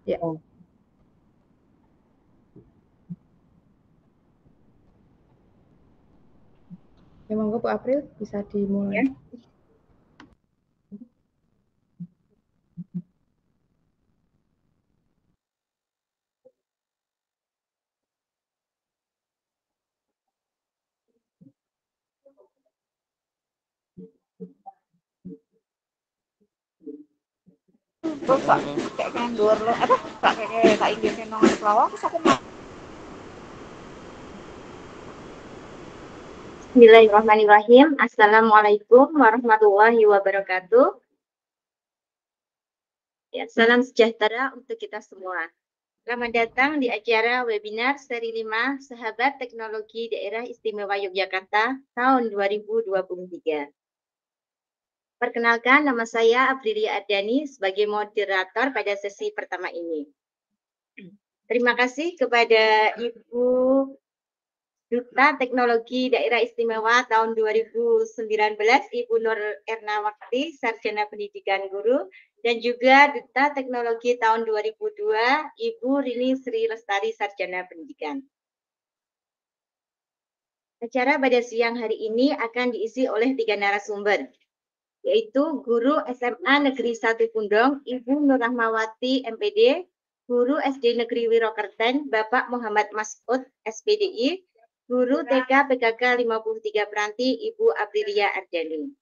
Ya. Ya, monggo Bu April bisa dimulai. Ya. Terus kayak ngandur lo, apa kayak Inggris nong pelawak, terus aku mau. Bismillahirrahmanirrahim. Assalamualaikum warahmatullahi wabarakatuh. Ya, salam sejahtera untuk kita semua. Selamat datang di acara webinar seri 5 Sahabat Teknologi Daerah Istimewa Yogyakarta tahun 2023. Perkenalkan, nama saya Aprilia Ardani sebagai moderator pada sesi pertama ini. Terima kasih kepada Ibu Duta Teknologi Daerah Istimewa tahun 2019, Ibu Nur Ernawati, Sarjana Pendidikan Guru, dan juga Duta Teknologi tahun 2002, Ibu Rini Sri Lestari, Sarjana Pendidikan. Acara pada siang hari ini akan diisi oleh 3 narasumber, yaitu Guru SMA Negeri 1 Pundong, Ibu Nur Rahmawati, MPD, Guru SD Negeri Wirokerten, Bapak Muhammad Masud, SPDI, Guru TK PKK 53 Peranti, Ibu Aprilia Ardani.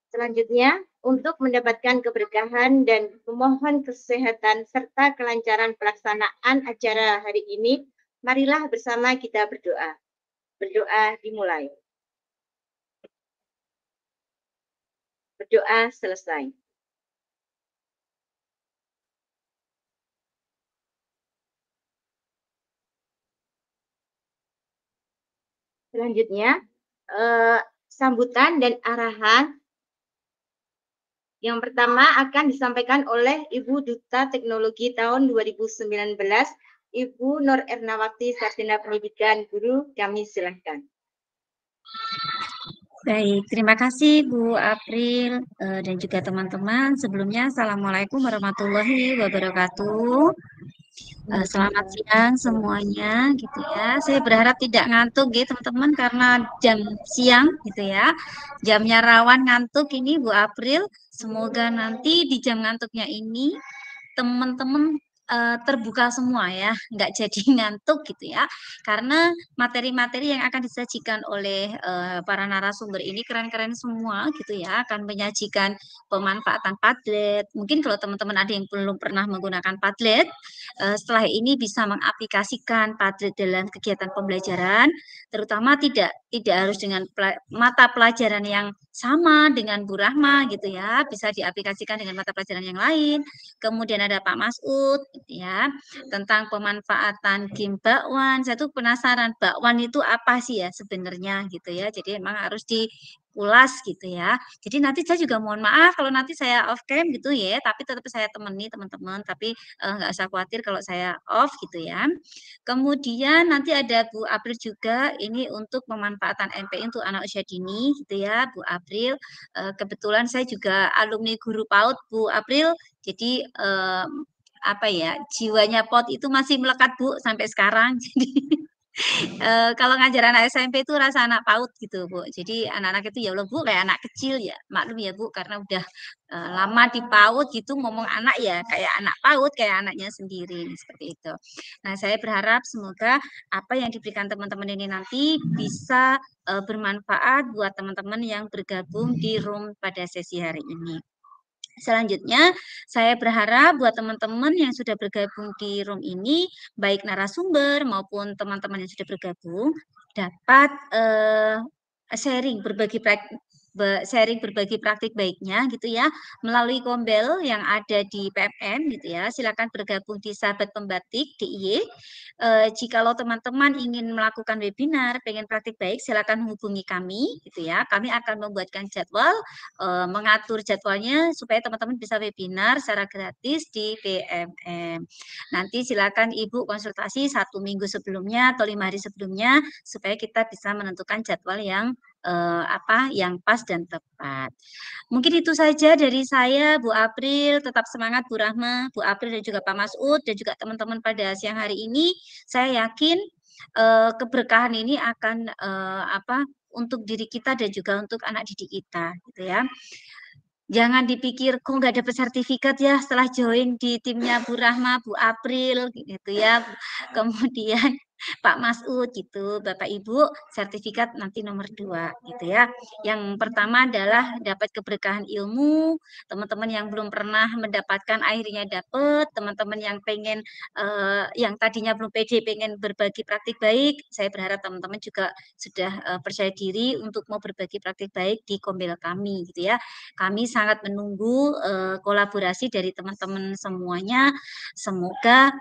Selanjutnya, untuk mendapatkan keberkahan dan memohon kesehatan serta kelancaran pelaksanaan acara hari ini, marilah bersama kita berdoa. Berdoa dimulai. Berdoa selesai. Selanjutnya, sambutan dan arahan yang pertama akan disampaikan oleh Ibu Duta Teknologi tahun 2019, Ibu Nur Ernawati, Sarjana Pendidikan Guru. Kami silahkan. Baik, terima kasih Bu April dan juga teman-teman. Sebelumnya, Assalamualaikum warahmatullahi wabarakatuh. Selamat siang semuanya, gitu ya. Saya berharap tidak ngantuk, gitu teman-teman, karena jam siang, gitu ya. Jamnya rawan ngantuk ini, Bu April. Semoga nanti di jam ngantuknya ini teman-teman terbuka semua ya, nggak jadi ngantuk gitu ya. Karena materi-materi yang akan disajikan oleh para narasumber ini keren-keren semua gitu ya, akan menyajikan pemanfaatan Padlet. Mungkin kalau teman-teman ada yang belum pernah menggunakan Padlet, setelah ini bisa mengaplikasikan Padlet dalam kegiatan pembelajaran, terutama tidak harus dengan mata pelajaran yang sama dengan Bu Rahma gitu ya, bisa diaplikasikan dengan mata pelajaran yang lain. Kemudian ada Pak Masud gitu ya, tentang pemanfaatan game bakwan. Saya tuh penasaran bakwan itu apa sih ya sebenarnya gitu ya. Jadi emang harus diulas gitu ya. Jadi nanti saya juga mohon maaf kalau nanti saya off cam gitu ya, tapi tetap saya temani teman-teman. Tapi nggak usah khawatir kalau saya off gitu ya. Kemudian nanti ada Bu April juga, ini untuk pemanfaatan MPI untuk anak usia dini gitu ya, Bu April. Kebetulan saya juga alumni guru PAUD, Bu April. Jadi apa ya, jiwanya PAUD itu masih melekat Bu sampai sekarang. Jadi kalau ngajar anak SMP itu rasa anak PAUD gitu Bu. Jadi anak-anak itu ya Allah Bu kayak anak kecil ya, maklum ya Bu, karena udah lama di PAUD gitu, ngomong anak ya kayak anak PAUD, kayak anaknya sendiri seperti itu. Nah, saya berharap semoga apa yang diberikan teman-teman ini nanti bisa bermanfaat buat teman-teman yang bergabung di room pada sesi hari ini. Selanjutnya, saya berharap buat teman-teman yang sudah bergabung di room ini, baik narasumber maupun teman-teman yang sudah bergabung, dapat sharing berbagi praktik baiknya gitu ya melalui Kombel yang ada di PMN gitu ya. Silakan bergabung di Sahabat Pembatik DIY. Jikalau teman-teman ingin melakukan webinar, pengen praktik baik, silakan hubungi kami gitu ya. Kami akan membuatkan jadwal, mengatur jadwalnya supaya teman-teman bisa webinar secara gratis di PMM. Nanti silakan Ibu konsultasi 1 minggu sebelumnya atau 5 hari sebelumnya supaya kita bisa menentukan jadwal yang yang pas dan tepat. Mungkin itu saja dari saya, Bu April. Tetap semangat Bu Rahma, Bu April dan juga Pak Masud dan juga teman-teman pada siang hari ini. Saya yakin keberkahan ini akan untuk diri kita dan juga untuk anak didik kita, gitu ya. Jangan dipikir kok nggak dapat sertifikat ya setelah join di timnya Bu Rahma, Bu April, gitu ya. Kemudian Pak Masud gitu, Bapak Ibu, sertifikat nanti nomor 2 gitu ya. Yang pertama adalah dapat keberkahan ilmu, teman-teman yang belum pernah mendapatkan akhirnya dapat, teman-teman yang pengen yang tadinya belum pede pengen berbagi praktik baik, saya berharap teman-teman juga sudah percaya diri untuk mau berbagi praktik baik di Kombel kami gitu ya. Kami sangat menunggu kolaborasi dari teman-teman semuanya. Semoga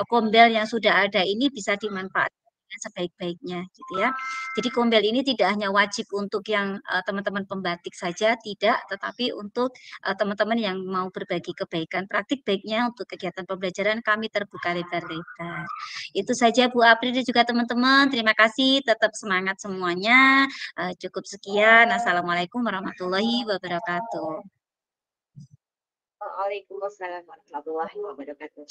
Kombel yang sudah ada ini bisa dimanfaatkan sebaik-baiknya gitu ya. Jadi Kombel ini tidak hanya wajib untuk yang teman-teman pembatik saja, tidak, tetapi untuk teman-teman yang mau berbagi kebaikan praktik baiknya untuk kegiatan pembelajaran kami terbuka lebar-lebar. Itu saja Bu April dan juga teman-teman. Terima kasih, tetap semangat semuanya. Cukup sekian. Assalamualaikum warahmatullahi wabarakatuh. Waalaikumsalam warahmatullahi wabarakatuh.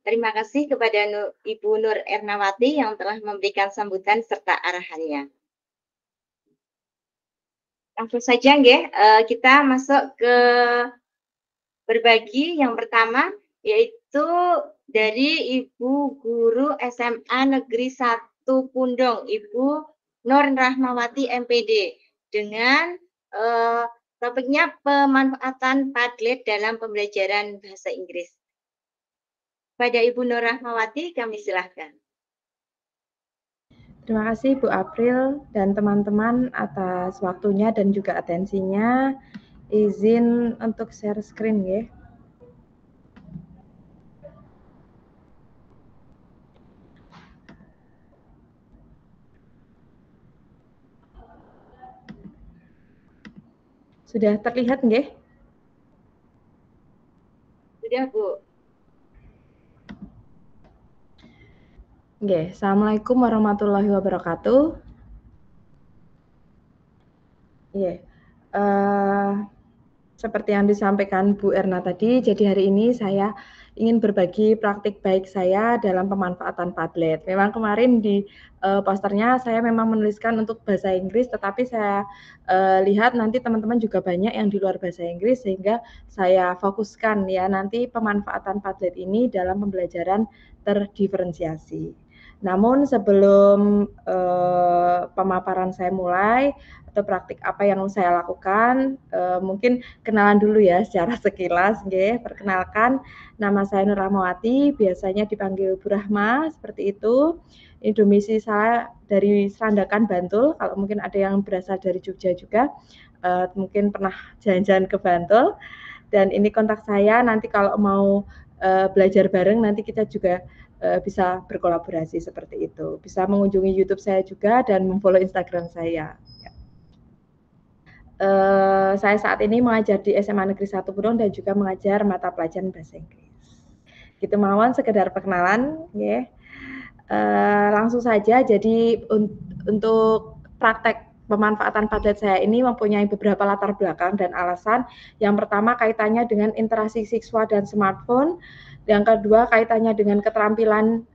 Terima kasih kepada Ibu Nur Ernawati yang telah memberikan sambutan serta arahannya. Langsung saja kita masuk ke berbagi yang pertama, yaitu dari Ibu Guru SMA Negeri 1 Pundong, Ibu Nur Rahmawati MPD, dengan topiknya pemanfaatan Padlet dalam pembelajaran bahasa Inggris. Pada Ibu Nur Rahmawati, kami silahkan. Terima kasih Bu April dan teman-teman atas waktunya dan juga atensinya. Izin untuk share screen ya. Sudah terlihat nggih? Sudah, Bu. Nggih, Assalamualaikum warahmatullahi wabarakatuh. Iya, seperti yang disampaikan Bu Erna tadi, jadi hari ini saya ingin berbagi praktik baik saya dalam pemanfaatan Padlet. Memang kemarin di posternya saya memang menuliskan untuk bahasa Inggris, tetapi saya lihat nanti teman-teman juga banyak yang di luar bahasa Inggris, sehingga saya fokuskan ya nanti pemanfaatan Padlet ini dalam pembelajaran terdiferensiasi. Namun sebelum pemaparan saya mulai, atau praktik apa yang saya lakukan, mungkin kenalan dulu ya secara sekilas, nggih. Perkenalkan, nama saya Nur Rahmawati, biasanya dipanggil Bu Rahma, seperti itu. Ini domisili saya dari Serandakan, Bantul. Kalau mungkin ada yang berasal dari Jogja juga, mungkin pernah jalan-jalan ke Bantul. Dan ini kontak saya, nanti kalau mau belajar bareng, nanti kita juga bisa berkolaborasi seperti itu. Bisa mengunjungi YouTube saya juga dan memfollow Instagram saya. Saya saat ini mengajar di SMA Negeri 1 Pundong dan juga mengajar mata pelajaran bahasa Inggris. Gitu mawon sekedar perkenalan, ya. Langsung saja. Jadi untuk praktek pemanfaatan Padlet saya ini mempunyai beberapa latar belakang dan alasan. Yang pertama kaitannya dengan interaksi siswa dan smartphone. Yang kedua kaitannya dengan keterampilan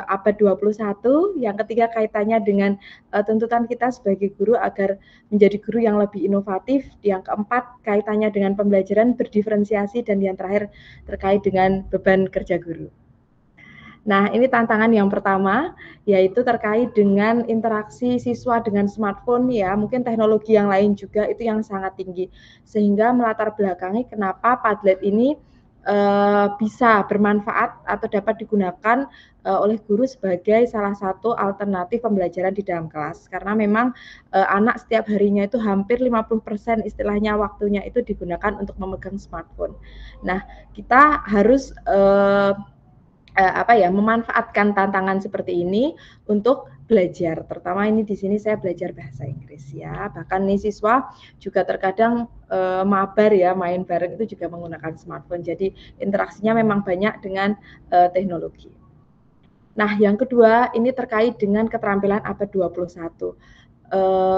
abad 21, yang ketiga kaitannya dengan tuntutan kita sebagai guru agar menjadi guru yang lebih inovatif, yang keempat kaitannya dengan pembelajaran berdiferensiasi, dan yang terakhir terkait dengan beban kerja guru. Nah, ini tantangan yang pertama, yaitu terkait dengan interaksi siswa dengan smartphone ya, mungkin teknologi yang lain juga itu yang sangat tinggi, sehingga melatar belakangi kenapa Padlet ini bisa bermanfaat atau dapat digunakan oleh guru sebagai salah satu alternatif pembelajaran di dalam kelas. Karena memang anak setiap harinya itu hampir 50% istilahnya waktunya itu digunakan untuk memegang smartphone. Nah, kita harus memanfaatkan tantangan seperti ini untuk belajar. Terutama ini di sini saya belajar bahasa Inggris ya. Bahkan nih siswa juga terkadang mabar ya, main bareng itu juga menggunakan smartphone. Jadi interaksinya memang banyak dengan teknologi. Nah, yang kedua ini terkait dengan keterampilan abad 21.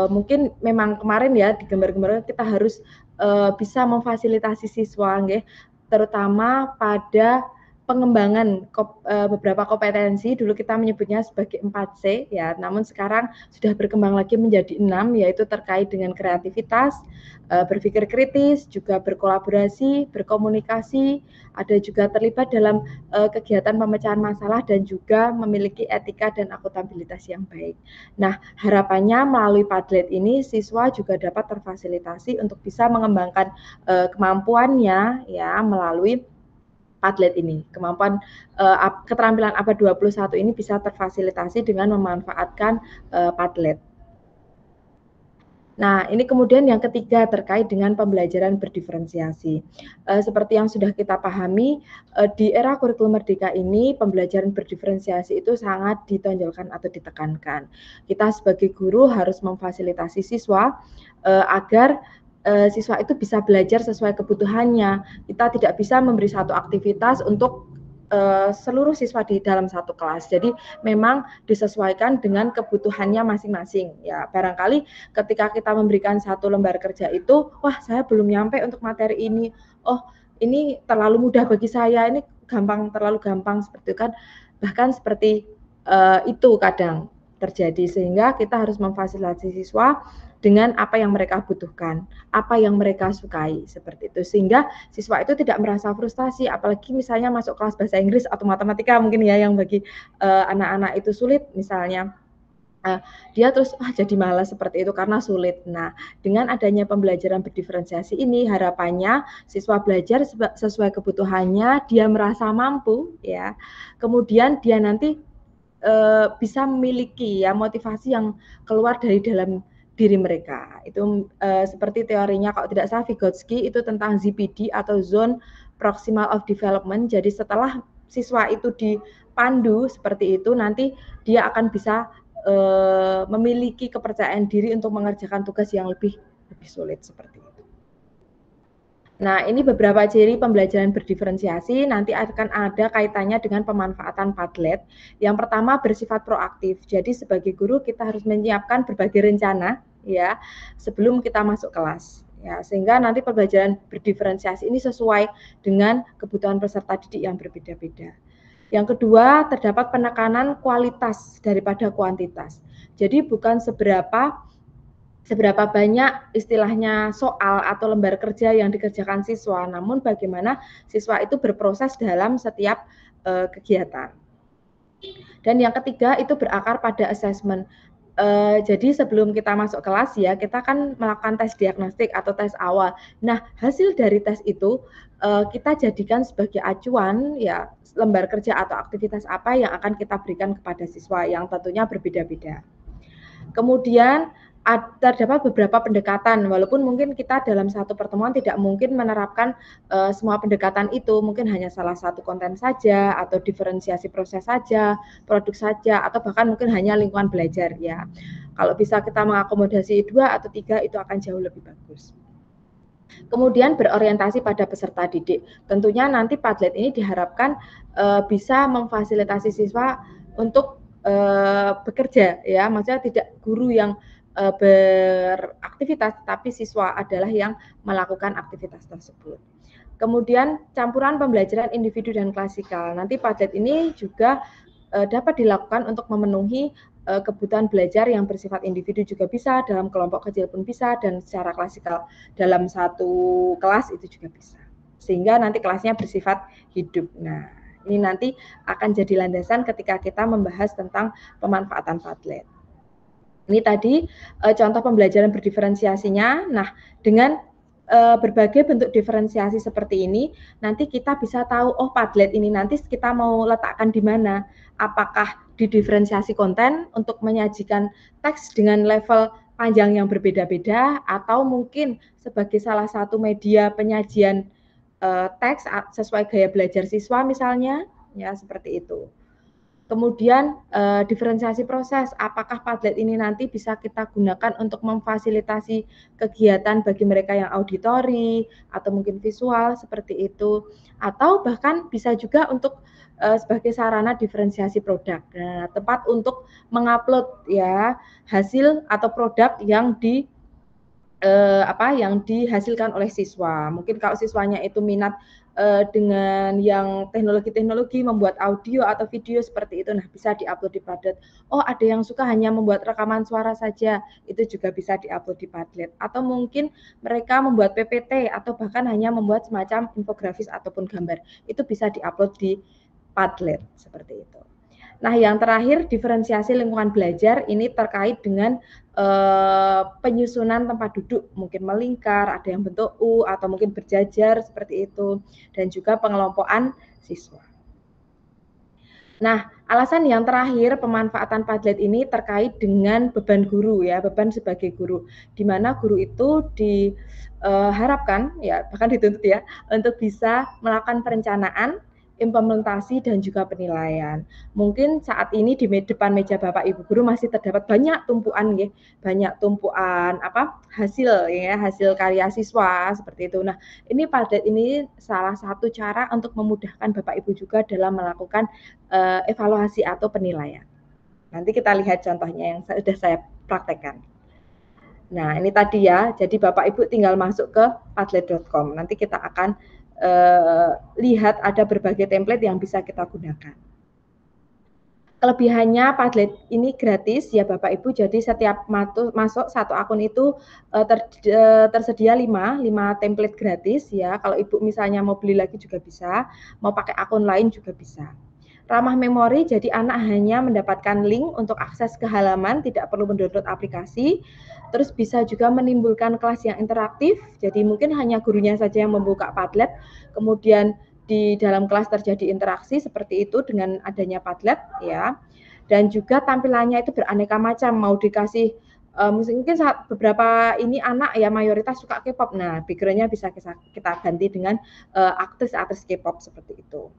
mungkin memang kemarin ya di gambar-gambar kita harus bisa memfasilitasi siswa nggih, terutama pada pengembangan beberapa kompetensi. Dulu kita menyebutnya sebagai 4C ya, namun sekarang sudah berkembang lagi menjadi 6, yaitu terkait dengan kreativitas, berpikir kritis, juga berkolaborasi, berkomunikasi, ada juga terlibat dalam kegiatan pemecahan masalah dan juga memiliki etika dan akuntabilitas yang baik. Nah, harapannya melalui Padlet ini siswa juga dapat terfasilitasi untuk bisa mengembangkan kemampuannya ya melalui Padlet ini. Kemampuan keterampilan abad 21 ini bisa terfasilitasi dengan memanfaatkan Padlet. Nah, ini kemudian yang ketiga terkait dengan pembelajaran berdiferensiasi. Seperti yang sudah kita pahami, di era kurikulum merdeka ini pembelajaran berdiferensiasi itu sangat ditonjolkan atau ditekankan. Kita sebagai guru harus memfasilitasi siswa agar siswa itu bisa belajar sesuai kebutuhannya. Kita tidak bisa memberi satu aktivitas untuk seluruh siswa di dalam satu kelas. Jadi memang disesuaikan dengan kebutuhannya masing-masing. Ya, barangkali ketika kita memberikan satu lembar kerja itu, wah saya belum nyampe untuk materi ini. Oh, ini terlalu mudah bagi saya. Ini terlalu gampang seperti itu kan. Bahkan seperti itu kadang terjadi, sehingga kita harus memfasilitasi siswa dengan apa yang mereka butuhkan, apa yang mereka sukai, seperti itu. Sehingga siswa itu tidak merasa frustasi, apalagi misalnya masuk kelas bahasa Inggris atau matematika mungkin ya, yang bagi anak-anak itu sulit misalnya. Dia terus jadi malas seperti itu karena sulit. Nah, dengan adanya pembelajaran berdiferensiasi ini, harapannya siswa belajar sesuai kebutuhannya, dia merasa mampu, ya. Kemudian dia nanti bisa memiliki ya motivasi yang keluar dari dalam diri mereka. Itu seperti teorinya kalau tidak salah Vygotsky itu tentang ZPD atau Zone Proximal of Development. Jadi setelah siswa itu dipandu seperti itu, nanti dia akan bisa memiliki kepercayaan diri untuk mengerjakan tugas yang lebih sulit seperti itu. Nah, ini beberapa ciri pembelajaran berdiferensiasi, nanti akan ada kaitannya dengan pemanfaatan Padlet. Yang pertama bersifat proaktif. Jadi sebagai guru kita harus menyiapkan berbagai rencana ya sebelum kita masuk kelas. Ya, sehingga nanti pembelajaran berdiferensiasi ini sesuai dengan kebutuhan peserta didik yang berbeda-beda. Yang kedua, terdapat penekanan kualitas daripada kuantitas. Jadi bukan seberapa banyak istilahnya soal atau lembar kerja yang dikerjakan siswa, namun bagaimana siswa itu berproses dalam setiap kegiatan. Dan yang ketiga itu berakar pada assessment. Jadi sebelum kita masuk kelas ya, kita kan melakukan tes diagnostik atau tes awal. Nah, hasil dari tes itu kita jadikan sebagai acuan ya lembar kerja atau aktivitas apa yang akan kita berikan kepada siswa yang tentunya berbeda-beda. Kemudian terdapat beberapa pendekatan, walaupun mungkin kita dalam satu pertemuan tidak mungkin menerapkan semua pendekatan itu, mungkin hanya salah satu konten saja, atau diferensiasi proses saja, produk saja, atau bahkan mungkin hanya lingkungan belajar ya. Kalau bisa kita mengakomodasi 2 atau 3 itu akan jauh lebih bagus. Kemudian berorientasi pada peserta didik. Tentunya nanti Padlet ini diharapkan bisa memfasilitasi siswa untuk bekerja ya, maksudnya tidak guru yang beraktivitas, tapi siswa adalah yang melakukan aktivitas tersebut. Kemudian campuran pembelajaran individu dan klasikal. Nanti Padlet ini juga dapat dilakukan untuk memenuhi kebutuhan belajar yang bersifat individu juga bisa, dalam kelompok kecil pun bisa, dan secara klasikal dalam satu kelas itu juga bisa. Sehingga nanti kelasnya bersifat hidup. Nah, ini nanti akan jadi landasan ketika kita membahas tentang pemanfaatan Padlet. Ini tadi contoh pembelajaran berdiferensiasinya. Nah, dengan berbagai bentuk diferensiasi seperti ini, nanti kita bisa tahu, oh Padlet ini nanti kita mau letakkan di mana. Apakah di diferensiasi konten untuk menyajikan teks dengan level panjang yang berbeda-beda, atau mungkin sebagai salah satu media penyajian teks sesuai gaya belajar siswa misalnya, ya seperti itu. Kemudian diferensiasi proses, apakah Padlet ini nanti bisa kita gunakan untuk memfasilitasi kegiatan bagi mereka yang auditori atau mungkin visual seperti itu, atau bahkan bisa juga untuk sebagai sarana diferensiasi produk. Nah, tepat untuk mengupload ya hasil atau produk yang yang dihasilkan oleh siswa. Mungkin kalau siswanya itu minat dengan yang teknologi-teknologi membuat audio atau video seperti itu, nah bisa diupload di Padlet. Oh, ada yang suka hanya membuat rekaman suara saja, itu juga bisa diupload di Padlet. Atau mungkin mereka membuat PPT atau bahkan hanya membuat semacam infografis ataupun gambar, itu bisa diupload di Padlet seperti itu. Nah, yang terakhir diferensiasi lingkungan belajar ini terkait dengan penyusunan tempat duduk, mungkin melingkar, ada yang bentuk U atau mungkin berjajar seperti itu, dan juga pengelompokan siswa. Nah, alasan yang terakhir pemanfaatan Padlet ini terkait dengan beban guru ya, beban sebagai guru, di mana guru itu diharapkan ya, bahkan dituntut ya, untuk bisa melakukan perencanaan, implementasi dan juga penilaian. Mungkin saat ini di depan meja Bapak Ibu guru masih terdapat banyak tumpuan ya, banyak tumpuan hasil ya, hasil karya siswa seperti itu. Nah, ini Padlet ini salah satu cara untuk memudahkan Bapak Ibu juga dalam melakukan evaluasi atau penilaian. Nanti kita lihat contohnya yang sudah saya praktekkan. Nah, ini tadi ya, jadi Bapak Ibu tinggal masuk ke padlet.com. Nanti kita akan lihat ada berbagai template yang bisa kita gunakan. Kelebihannya Padlet ini gratis ya Bapak Ibu, jadi setiap masuk satu akun itu tersedia 5 template gratis ya. Kalau Ibu misalnya mau beli lagi juga bisa, mau pakai akun lain juga bisa. Ramah memori, jadi anak hanya mendapatkan link untuk akses ke halaman, tidak perlu mendownload aplikasi. Terus bisa juga menimbulkan kelas yang interaktif, jadi mungkin hanya gurunya saja yang membuka Padlet, kemudian di dalam kelas terjadi interaksi seperti itu dengan adanya Padlet ya. Dan juga tampilannya itu beraneka macam, mau dikasih mungkin beberapa ini anak ya mayoritas suka K-pop. Nah, background-nya bisa kita ganti dengan aktris-aktris K-pop seperti itu.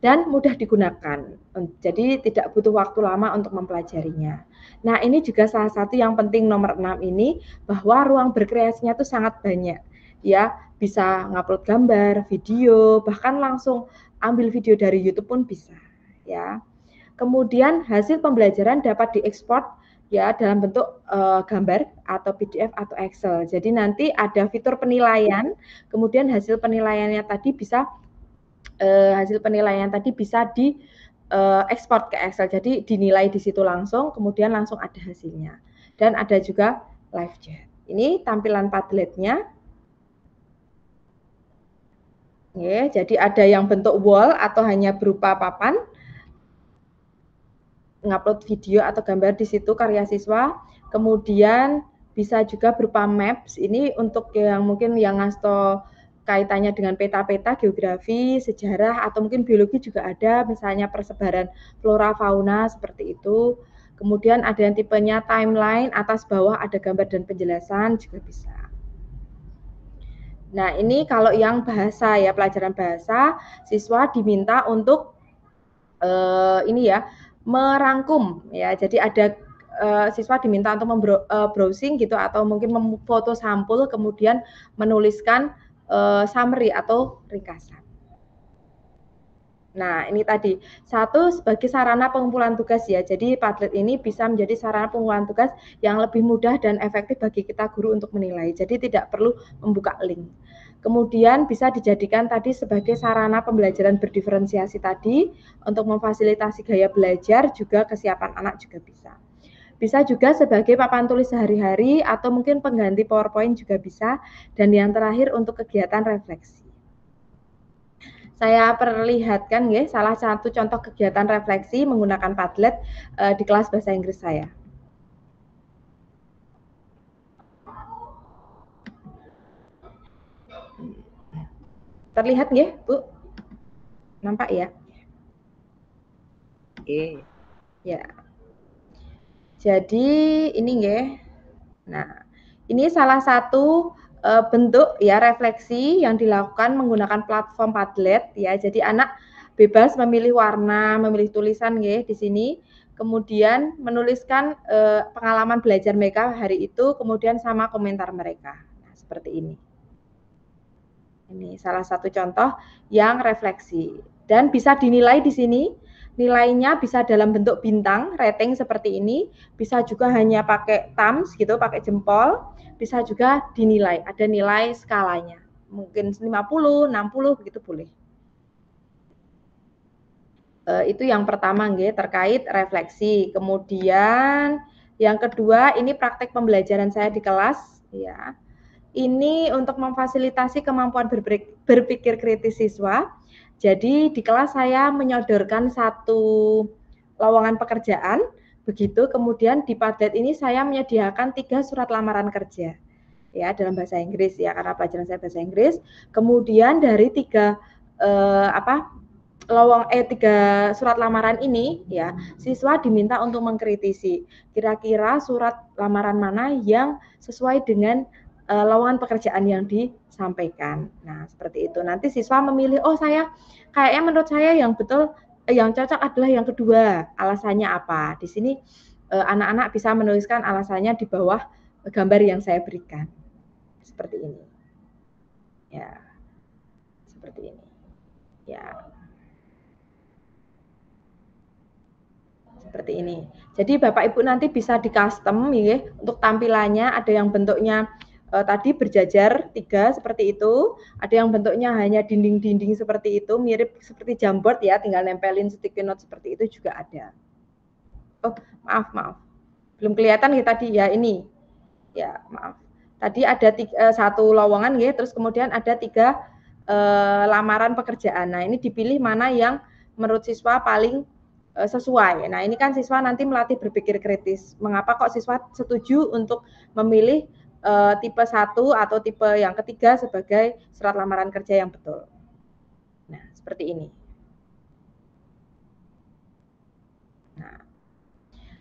Dan mudah digunakan, jadi tidak butuh waktu lama untuk mempelajarinya. Nah, ini juga salah satu yang penting nomor 6 ini, bahwa ruang berkreasinya itu sangat banyak. Ya, bisa ngupload gambar, video, bahkan langsung ambil video dari YouTube pun bisa. Ya. Kemudian hasil pembelajaran dapat diekspor ya dalam bentuk gambar atau PDF atau Excel. Jadi nanti ada fitur penilaian, kemudian hasil penilaiannya tadi bisa diekspor ke Excel, jadi dinilai di situ langsung, kemudian langsung ada hasilnya. Dan ada juga live chat. Ini tampilan Padletnya. Ya, jadi ada yang bentuk wall atau hanya berupa papan, ngupload video atau gambar di situ karya siswa. Kemudian bisa juga berupa maps. Ini untuk yang mungkin yang ngasto kaitannya dengan peta-peta, geografi, sejarah, atau mungkin biologi juga ada, misalnya persebaran flora fauna seperti itu. Kemudian ada yang tipenya timeline, atas bawah ada gambar dan penjelasan juga bisa. Nah, ini kalau yang bahasa ya, pelajaran bahasa, siswa diminta untuk ini ya, merangkum ya. Jadi ada siswa diminta untuk browsing gitu atau mungkin memfoto sampul kemudian menuliskan summary atau ringkasan. Nah, ini tadi satu sebagai sarana pengumpulan tugas ya. Jadi Padlet ini bisa menjadi sarana pengumpulan tugas yang lebih mudah dan efektif bagi kita guru untuk menilai. Jadi tidak perlu membuka link. Kemudian bisa dijadikan tadi sebagai sarana pembelajaran berdiferensiasi tadi untuk memfasilitasi gaya belajar, juga kesiapan anak juga bisa. Bisa juga sebagai papan tulis sehari-hari atau mungkin pengganti PowerPoint juga bisa. Dan yang terakhir untuk kegiatan refleksi. Saya perlihatkan ya salah satu contoh kegiatan refleksi menggunakan Padlet di kelas bahasa Inggris saya. Terlihat nggih, Bu? Nampak ya? Oke. Ya. Jadi ini nggih. Nah, ini salah satu bentuk ya refleksi yang dilakukan menggunakan platform Padlet ya. Jadi anak bebas memilih warna, memilih tulisan nggih di sini. Kemudian menuliskan pengalaman belajar mereka hari itu, kemudian sama komentar mereka. Nah, seperti ini. Ini salah satu contoh yang refleksi. Dan bisa dinilai di sini, nilainya bisa dalam bentuk bintang, rating seperti ini, bisa juga hanya pakai thumbs gitu, pakai jempol, bisa juga dinilai, ada nilai skalanya. Mungkin 50, 60 begitu boleh. Itu yang pertama nggih, terkait refleksi. Kemudian yang kedua ini praktek pembelajaran saya di kelas ya. Ini untuk memfasilitasi kemampuan berpikir kritis siswa. Jadi di kelas saya menyodorkan satu lowongan pekerjaan, begitu kemudian di padet ini saya menyediakan 3 surat lamaran kerja ya dalam bahasa Inggris ya, karena pelajaran saya bahasa Inggris. Kemudian dari 3 surat lamaran ini ya, siswa diminta untuk mengkritisi kira-kira surat lamaran mana yang sesuai dengan lowongan pekerjaan yang disampaikan. Nah, seperti itu. Nanti siswa memilih, oh saya kayaknya menurut saya yang betul yang cocok adalah yang kedua. Alasannya apa? Di sini anak-anak bisa menuliskan alasannya di bawah gambar yang saya berikan. Seperti ini. Ya. Seperti ini. Ya. Seperti ini. Jadi Bapak Ibu nanti bisa di custom ya, untuk tampilannya ada yang bentuknya tadi berjajar 3 seperti itu, ada yang bentuknya hanya dinding-dinding seperti itu, mirip seperti jamboard ya, tinggal nempelin sticky note seperti itu juga ada. Oh, maaf. Belum kelihatan ya tadi ya ini. Ya, maaf. Tadi ada satu lowongan ya, terus kemudian ada 3 lamaran pekerjaan. Nah, ini dipilih mana yang menurut siswa paling sesuai. Nah, ini kan siswa nanti melatih berpikir kritis. Mengapa kok siswa setuju untuk memilih tipe 1 atau tipe yang ketiga sebagai surat lamaran kerja yang betul. Nah, seperti ini. Nah,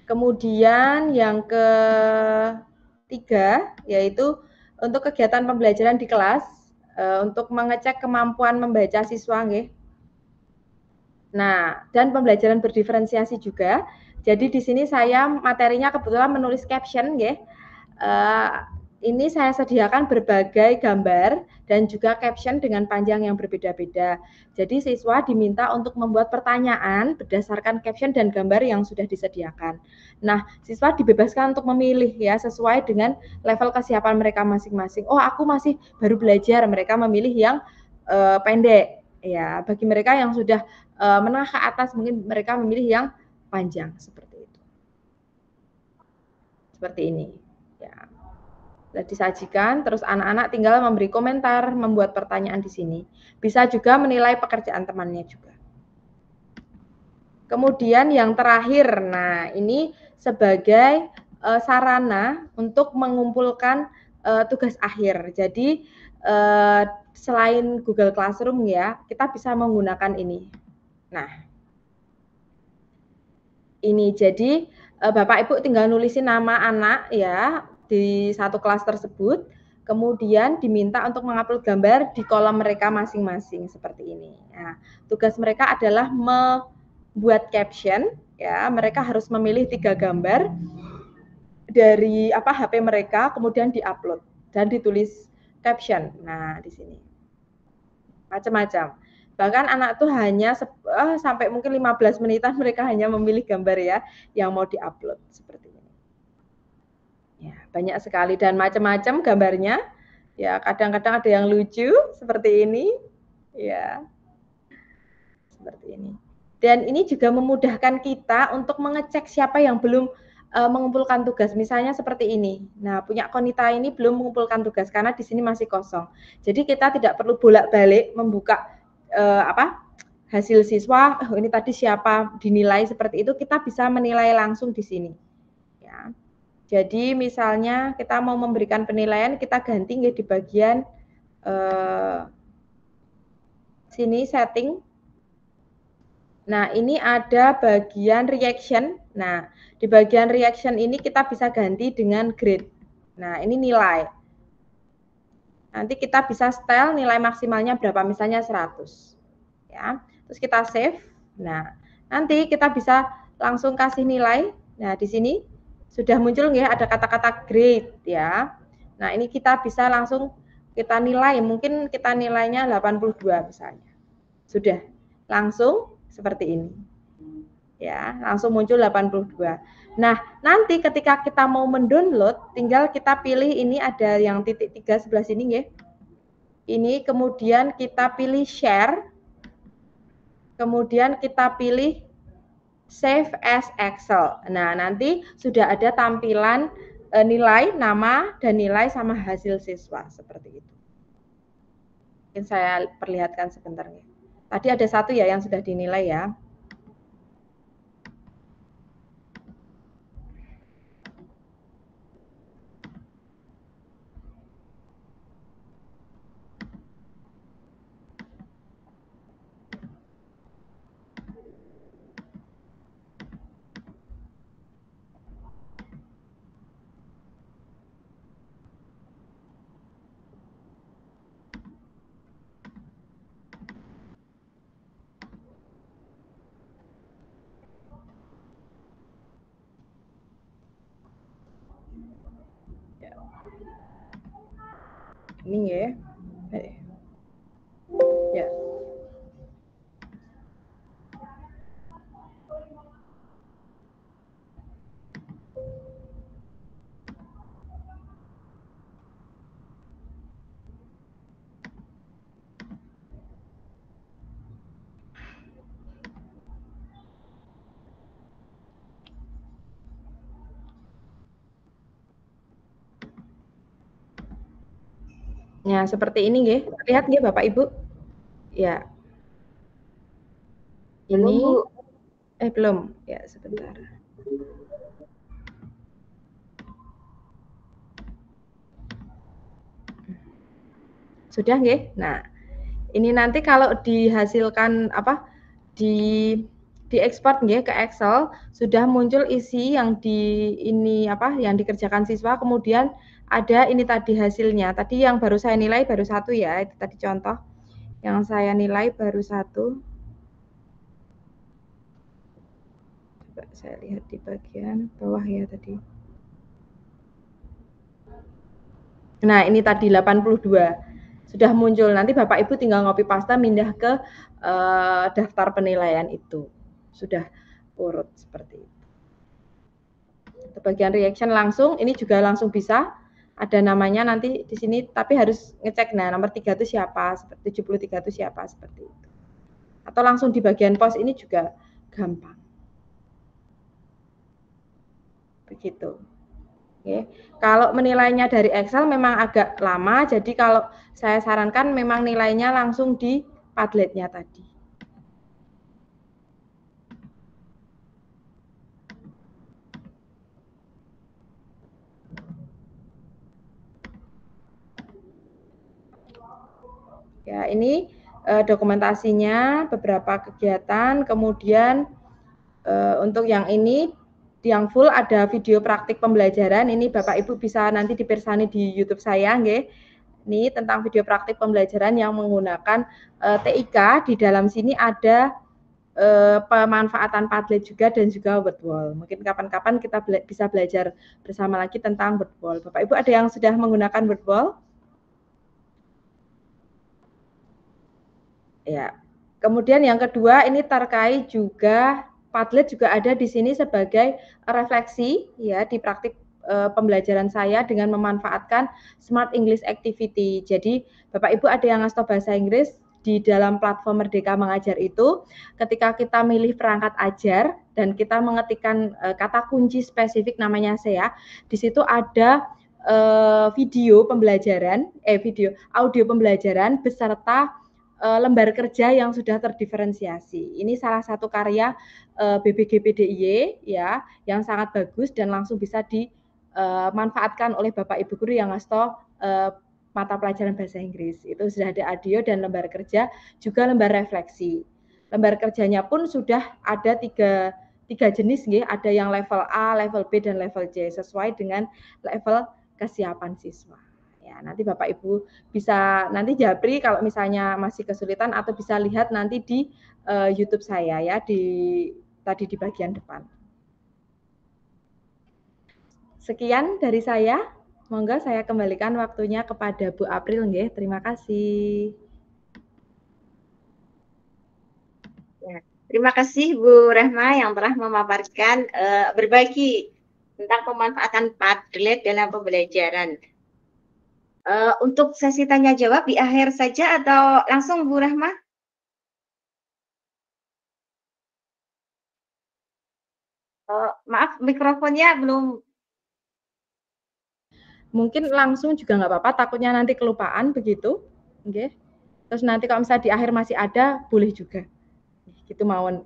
kemudian yang ketiga yaitu untuk kegiatan pembelajaran di kelas untuk mengecek kemampuan membaca siswa nggih. Nah, dan pembelajaran berdiferensiasi juga. Jadi di sini saya materinya kebetulan menulis caption nggih. Ini saya sediakan berbagai gambar dan juga caption dengan panjang yang berbeda-beda. Jadi siswa diminta untuk membuat pertanyaan berdasarkan caption dan gambar yang sudah disediakan. Nah, siswa dibebaskan untuk memilih ya sesuai dengan level kesiapan mereka masing-masing. Oh, aku masih baru belajar, mereka memilih yang pendek. Ya, bagi mereka yang sudah menengah ke atas mungkin mereka memilih yang panjang seperti itu. Seperti ini. Ya. Sudah disajikan, terus anak-anak tinggal memberi komentar, membuat pertanyaan di sini. Bisa juga menilai pekerjaan temannya juga. Kemudian yang terakhir, nah ini sebagai sarana untuk mengumpulkan tugas akhir. Jadi selain Google Classroom ya, kita bisa menggunakan ini. Nah, ini jadi Bapak Ibu tinggal nulisin nama anak ya di satu kelas tersebut, kemudian diminta untuk mengupload gambar di kolom mereka masing-masing seperti ini. Nah, tugas mereka adalah membuat caption ya, mereka harus memilih 3 gambar dari HP mereka, kemudian diupload dan ditulis caption. Nah, di sini. Macam-macam. Bahkan anak tuh hanya sampai mungkin 15 menitan mereka hanya memilih gambar ya yang mau diupload seperti ini. Ya, banyak sekali dan macam-macam gambarnya. Ya, kadang-kadang ada yang lucu seperti ini. Ya. Seperti ini. Dan ini juga memudahkan kita untuk mengecek siapa yang belum mengumpulkan tugas. Misalnya seperti ini. Nah, punya Konita ini belum mengumpulkan tugas karena di sini masih kosong. Jadi kita tidak perlu bolak-balik membuka hasil siswa, ini tadi siapa dinilai seperti itu, kita bisa menilai langsung di sini. Ya. Jadi misalnya kita mau memberikan penilaian, kita ganti di bagian sini setting. Nah, ini ada bagian reaction. Nah, di bagian reaction ini kita bisa ganti dengan grade. Nah, ini nilai. Nanti kita bisa style nilai maksimalnya berapa, misalnya 100. ya. Terus kita save. Nah, nanti kita bisa langsung kasih nilai. Nah, di sini sudah muncul ya, ada kata-kata grade ya. Nah, ini kita bisa langsung kita nilai, mungkin kita nilainya 82 misalnya. Sudah langsung seperti ini. Ya, langsung muncul 82. Nah, nanti ketika kita mau mendownload, tinggal kita pilih, ini ada yang titik 3 sebelah sini ya. Ini kemudian kita pilih share. Kemudian kita pilih save as Excel. Nah, nanti sudah ada tampilan nilai, nama, dan nilai sama hasil siswa seperti itu. Mungkin saya perlihatkan sebentar nih. Tadi ada satu ya yang sudah dinilai ya. Ini ya. Ya. Nah, seperti ini nggih. Lihat nggih Bapak Ibu? Ya. Ini belum. Ya, sebentar. Sudah nggih? Nah, ini nanti kalau dihasilkan apa? Diekspor nggih ke Excel, sudah muncul isi yang yang dikerjakan siswa, kemudian ada ini tadi hasilnya. Tadi yang baru saya nilai baru 1 ya, itu tadi contoh. Yang saya nilai baru 1. Coba saya lihat di bagian bawah ya tadi. Nah, ini tadi 82. Sudah muncul. Nanti Bapak Ibu tinggal copy paste pindah ke daftar penilaian itu. Sudah urut seperti itu. Bagian reaction langsung, ini juga langsung bisa. Ada namanya nanti di sini, tapi harus ngecek, nah nomor 3 itu siapa, 73 itu siapa, seperti itu. Atau langsung di bagian pos ini juga gampang. Begitu. Oke. Kalau menilainya dari Excel memang agak lama, jadi kalau saya sarankan memang nilainya langsung di Padlet-nya tadi. Ya, ini dokumentasinya, beberapa kegiatan, kemudian untuk yang ini, yang full ada video praktik pembelajaran. Ini Bapak Ibu bisa nanti dipirsani di YouTube saya, nggih. Ini tentang video praktik pembelajaran yang menggunakan TIK. Di dalam sini ada pemanfaatan Padlet juga dan juga Wordwall. Mungkin kapan-kapan kita bisa belajar bersama lagi tentang Wordwall. Bapak Ibu ada yang sudah menggunakan Wordwall? Ya. Kemudian yang kedua ini terkait juga Padlet juga ada di sini sebagai refleksi ya di praktik pembelajaran saya dengan memanfaatkan Smart English Activity. Jadi Bapak Ibu ada yang ngasih bahasa Inggris di dalam platform Merdeka Mengajar itu, ketika kita milih perangkat ajar dan kita mengetikkan kata kunci spesifik namanya SEA, di situ ada video pembelajaran, audio pembelajaran beserta lembar kerja yang sudah terdiferensiasi. Ini salah satu karya BBG PDIY ya, yang sangat bagus dan langsung bisa dimanfaatkan oleh Bapak Ibu guru yang ngasih mata pelajaran bahasa Inggris. Itu sudah ada audio dan lembar kerja, juga lembar refleksi. Lembar kerjanya pun sudah ada tiga jenis, nggih. Ada yang level A, level B, dan level C sesuai dengan level kesiapan siswa. Ya, Ya, nanti Bapak Ibu bisa nanti japri kalau misalnya masih kesulitan atau bisa lihat nanti di YouTube saya ya tadi di bagian depan. Sekian dari saya. Monggo saya kembalikan waktunya kepada Bu April nggih. Terima kasih. Ya, terima kasih Bu Rahma yang telah memaparkan berbagi tentang pemanfaatan Padlet dalam pembelajaran. Untuk sesi tanya jawab di akhir saja atau langsung Bu Rahma? Maaf, mikrofonnya belum. Mungkin langsung juga nggak apa-apa, takutnya nanti kelupaan begitu. Oke. Terus nanti kalau misalnya di akhir masih ada, boleh juga. Gitu mawon.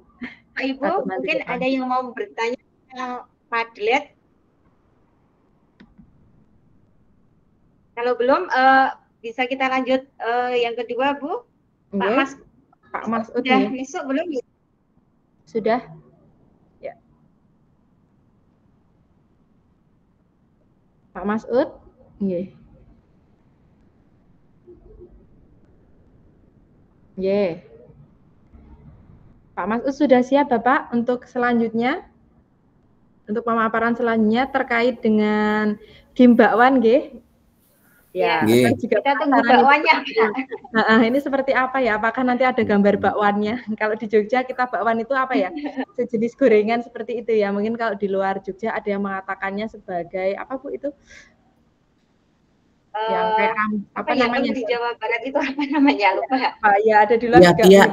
Pak Ibu, mungkin ada yang mau bertanya tentang Padlet. Kalau belum, bisa kita lanjut yang kedua, Bu. Pak Mas. Pak Masud sudah masuk belum? Sudah. Ya. Pak Masud. Nggih. Nggih. Pak Masud sudah siap Bapak untuk selanjutnya? Untuk pemaparan selanjutnya terkait dengan game bakwan nggih. Ya, juga kita tunggu bakwannya. Ini seperti apa ya? Apakah nanti ada gambar bakwannya? Kalau di Jogja kita bakwan itu apa ya? Sejenis gorengan seperti itu ya. Mungkin kalau di luar Jogja ada yang mengatakannya sebagai apa Bu itu? Yang kayak apa namanya? Di Jawa Barat itu apa namanya? Lupa. Ya ada di luar juga. Iya.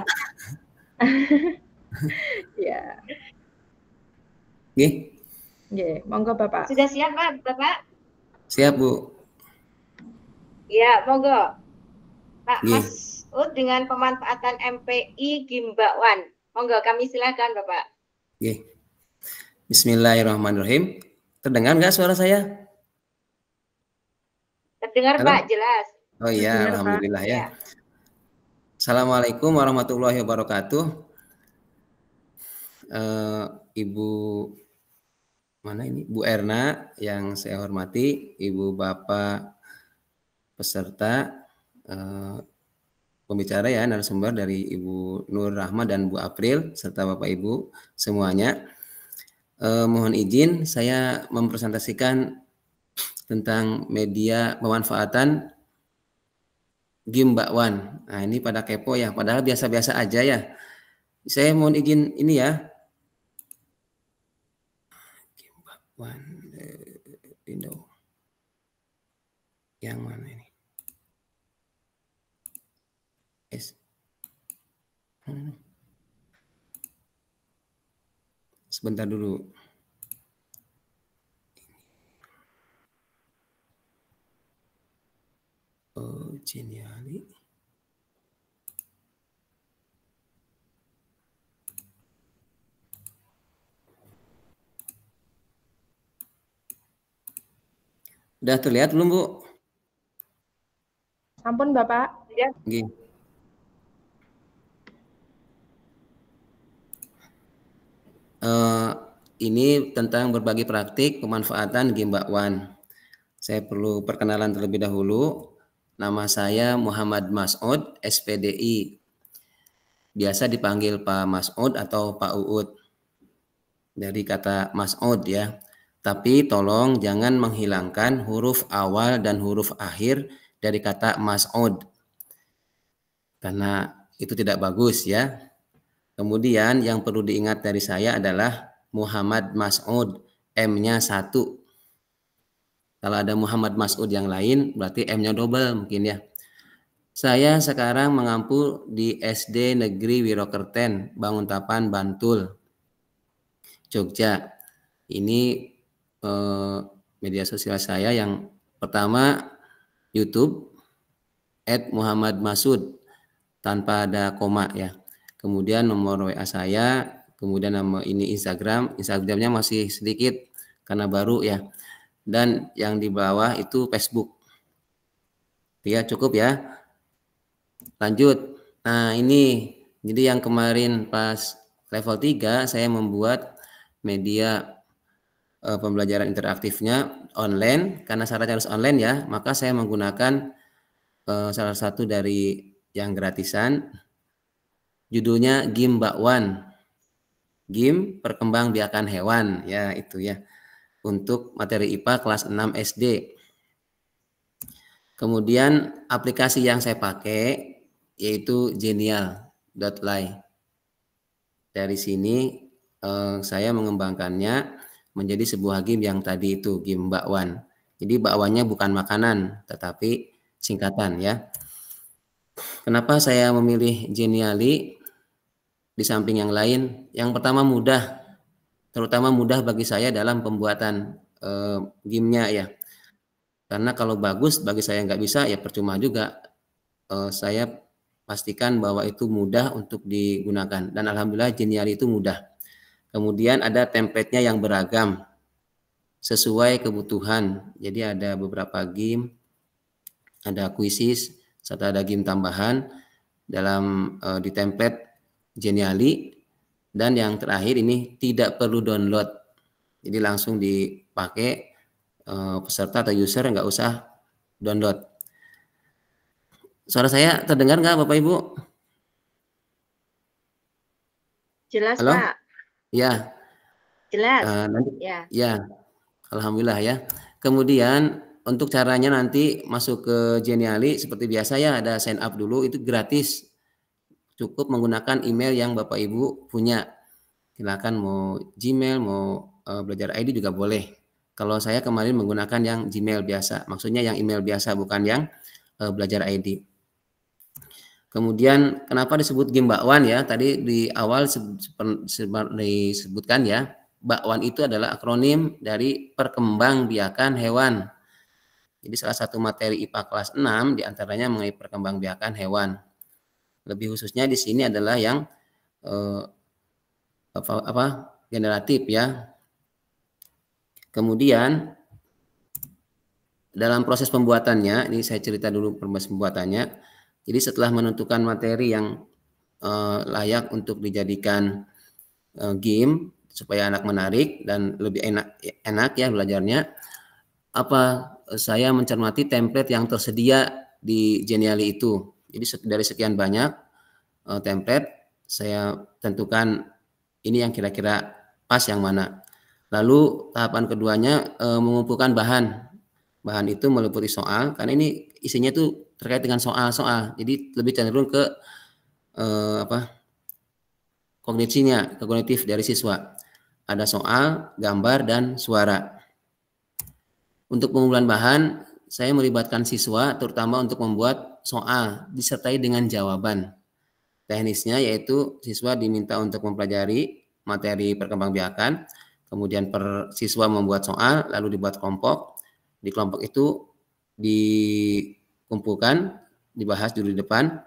Ya. Nggih. Nggih, monggo Bapak. Sudah siap Pak, Bapak? Siap, Bu. Ya, monggo. Pak Masud dengan pemanfaatan MPI Gimbakwan. Monggo, kami silakan Bapak. Nggih. Bismillahirrahmanirrahim. Terdengar nggak suara saya? Terdengar Pak, jelas. Oh iya, alhamdulillah ya. Assalamualaikum warahmatullahi wabarakatuh. Ibu mana ini? Bu Erna yang saya hormati, Ibu Bapak peserta, pembicara ya, narasumber dari Ibu Nur Rahma dan Bu April serta Bapak Ibu semuanya. Mohon izin saya mempresentasikan tentang media pemanfaatan game bakwan. Nah, ini pada kepo ya, padahal biasa-biasa aja ya. Saya mohon izin ini ya. Game bakwan window. Yang mana ini? Sebentar dulu. Oh, Geniali. Udah terlihat belum, Bu? Sampun, Bapak. Ya. Ini tentang berbagi praktik pemanfaatan game bakwan. Saya perlu perkenalan terlebih dahulu. Nama saya Muhammad Mas'ud, SPDI. Biasa dipanggil Pak Mas'ud atau Pak Uud. Dari kata Mas'ud ya. Tapi tolong jangan menghilangkan huruf awal dan huruf akhir dari kata Mas'ud. Karena itu tidak bagus ya. Kemudian yang perlu diingat dari saya adalah Muhammad Mas'ud, M-nya 1. Kalau ada Muhammad Mas'ud yang lain, berarti M-nya double mungkin ya. Saya sekarang mengampu di SD Negeri Wirokerten, Banguntapan, Bantul, Jogja. Ini media sosial saya yang pertama YouTube, @muhammadmasud, tanpa ada koma ya. Kemudian nomor WA saya, kemudian nama ini Instagramnya masih sedikit karena baru ya. Dan yang di bawah itu Facebook. Ya cukup ya. Lanjut. Nah ini, jadi yang kemarin pas level 3 saya membuat media pembelajaran interaktifnya online. Karena syaratnya harus online ya, maka saya menggunakan salah satu dari yang gratisan. Judulnya Game Bakwan. Game perkembangbiakan hewan, ya itu ya. Untuk materi IPA kelas 6 SD. Kemudian aplikasi yang saya pakai yaitu Genial.ly. Dari sini saya mengembangkannya menjadi sebuah game yang tadi itu, game bakwan. Jadi bakwannya bukan makanan, tetapi singkatan ya. Kenapa saya memilih Genially di samping yang lain? Yang pertama mudah, terutama mudah bagi saya dalam pembuatan gamenya ya. Karena kalau bagus bagi saya nggak bisa ya percuma juga. Saya pastikan bahwa itu mudah untuk digunakan dan alhamdulillah Genially itu mudah. Kemudian ada template-nya yang beragam sesuai kebutuhan. Jadi ada beberapa game, ada kuisis, serta ada game tambahan dalam di template Genially. Dan yang terakhir ini tidak perlu download. Jadi langsung dipakai peserta atau user nggak usah download. Suara saya terdengar nggak Bapak Ibu? Jelas, Halo? Pak. Ya. Jelas. Nanti, Ya. ya, alhamdulillah ya. Kemudian untuk caranya nanti masuk ke Genially seperti biasa ya, ada sign up dulu, itu gratis. Cukup menggunakan email yang Bapak Ibu punya. Silakan mau Gmail, mau belajar ID juga boleh. Kalau saya kemarin menggunakan yang Gmail biasa, maksudnya yang email biasa bukan yang belajar ID. Kemudian kenapa disebut game bakwan ya? Tadi di awal disebutkan ya, bakwan itu adalah akronim dari perkembangbiakan hewan. Jadi salah satu materi IPA kelas 6 diantaranya mengenai perkembangbiakan hewan. Lebih khususnya di sini adalah yang generatif ya. Kemudian dalam proses pembuatannya, ini saya cerita dulu proses pembuatannya. Jadi setelah menentukan materi yang layak untuk dijadikan game supaya anak menarik dan lebih enak ya belajarnya, saya mencermati template yang tersedia di Genially itu. Jadi dari sekian banyak template, saya tentukan ini yang kira-kira pas yang mana. Lalu tahapan keduanya mengumpulkan bahan. Bahan itu meliputi soal, karena ini isinya tuh terkait dengan soal-soal. Jadi lebih cenderung ke kognitif dari siswa. Ada soal, gambar, dan suara. Untuk pengumpulan bahan, saya melibatkan siswa terutama untuk membuat soal disertai dengan jawaban. Teknisnya yaitu siswa diminta untuk mempelajari materi perkembangbiakan, kemudian siswa membuat soal, lalu dibuat kelompok. Di kelompok itu dikumpulkan, dibahas dulu di depan,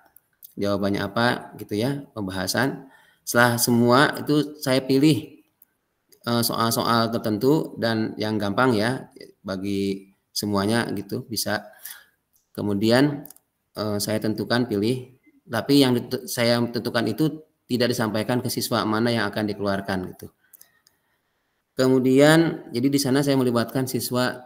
jawabannya apa gitu ya, pembahasan. Setelah semua itu saya pilih soal-soal tertentu dan yang gampang ya bagi semuanya gitu bisa. Kemudian saya tentukan pilih, tapi yang saya tentukan itu tidak disampaikan ke siswa mana yang akan dikeluarkan gitu. Kemudian jadi di sana saya melibatkan siswa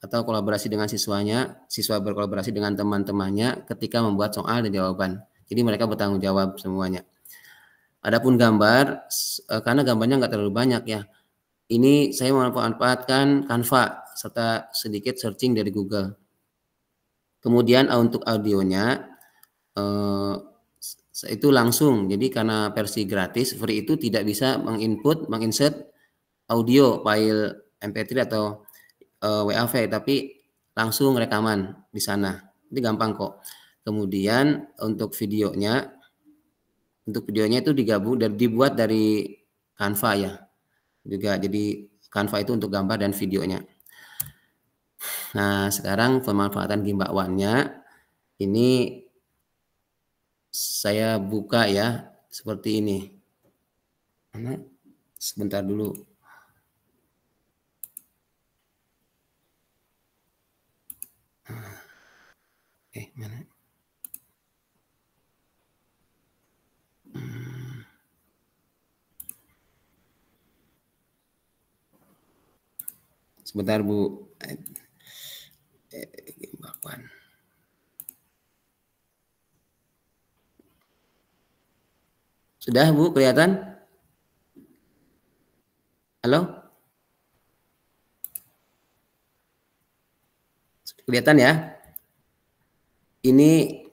atau kolaborasi dengan siswanya, siswa berkolaborasi dengan teman-temannya ketika membuat soal dan jawaban. Jadi mereka bertanggung jawab semuanya. Adapun gambar, karena gambarnya nggak terlalu banyak ya. Ini saya memanfaatkan Canva serta sedikit searching dari Google. Kemudian untuk audionya itu langsung. Jadi karena versi gratis, free itu tidak bisa menginsert audio file MP3 atau WAV, tapi langsung rekaman di sana. Itu gampang kok. Kemudian untuk videonya itu digabung dan dibuat dari Canva ya. Juga jadi Canva itu untuk gambar dan videonya. Nah, sekarang pemanfaatan game bakwannya ini saya buka ya seperti ini. Sebentar dulu. Mana? Sebentar Bu. Mbak Wan. Sudah Bu kelihatan? Halo? Kelihatan ya? Ini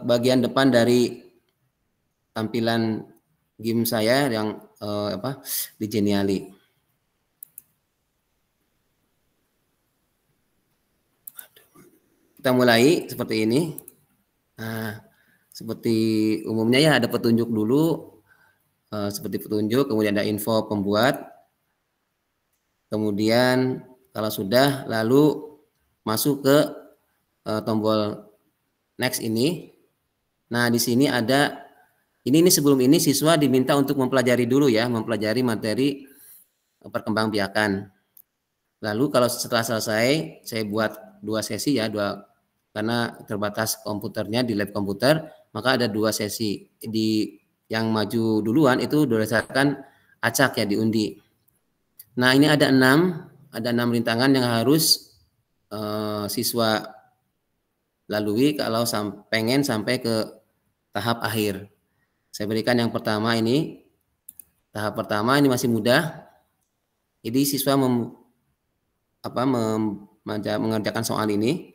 bagian depan dari tampilan game saya yang di Geniali. Kita mulai seperti ini. Nah, seperti umumnya ya ada petunjuk dulu, seperti petunjuk, kemudian ada info pembuat, kemudian kalau sudah lalu masuk ke tombol next ini. Nah, di sini ada ini sebelum ini siswa diminta untuk mempelajari dulu ya, mempelajari materi perkembangbiakan. Lalu kalau setelah selesai, saya buat 2 sesi ya, karena terbatas komputernya di lab komputer, maka ada 2 sesi. Yang maju duluan itu berdasarkan acak ya, diundi. Nah, ini ada 6 rintangan yang harus siswa lalui kalau pengen sampai ke tahap akhir. Saya berikan yang pertama ini. Tahap pertama ini masih mudah. Jadi siswa mengerjakan soal ini.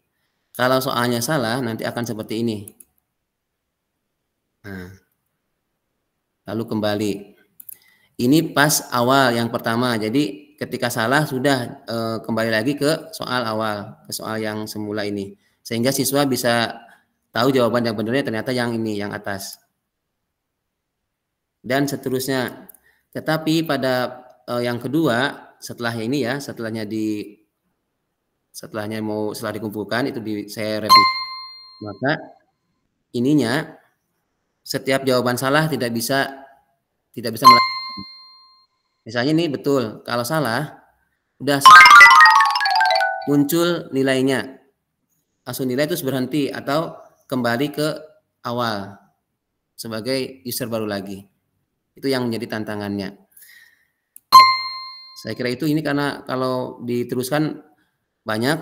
Kalau soalnya salah, nanti akan seperti ini. Nah, lalu kembali. Ini pas awal yang pertama. Jadi ketika salah sudah kembali lagi ke soal awal, ke soal yang semula ini. Sehingga siswa bisa tahu jawaban yang benarnya ternyata yang ini, yang atas. Dan seterusnya. Tetapi pada yang kedua, setelah ini ya, setelah dikumpulkan itu saya revisi. Maka ininya setiap jawaban salah tidak bisa melakukan. Misalnya ini betul, kalau salah udah muncul nilainya. Langsung nilai itu berhenti atau kembali ke awal sebagai user baru lagi. Itu yang menjadi tantangannya. Saya kira itu ini karena kalau diteruskan banyak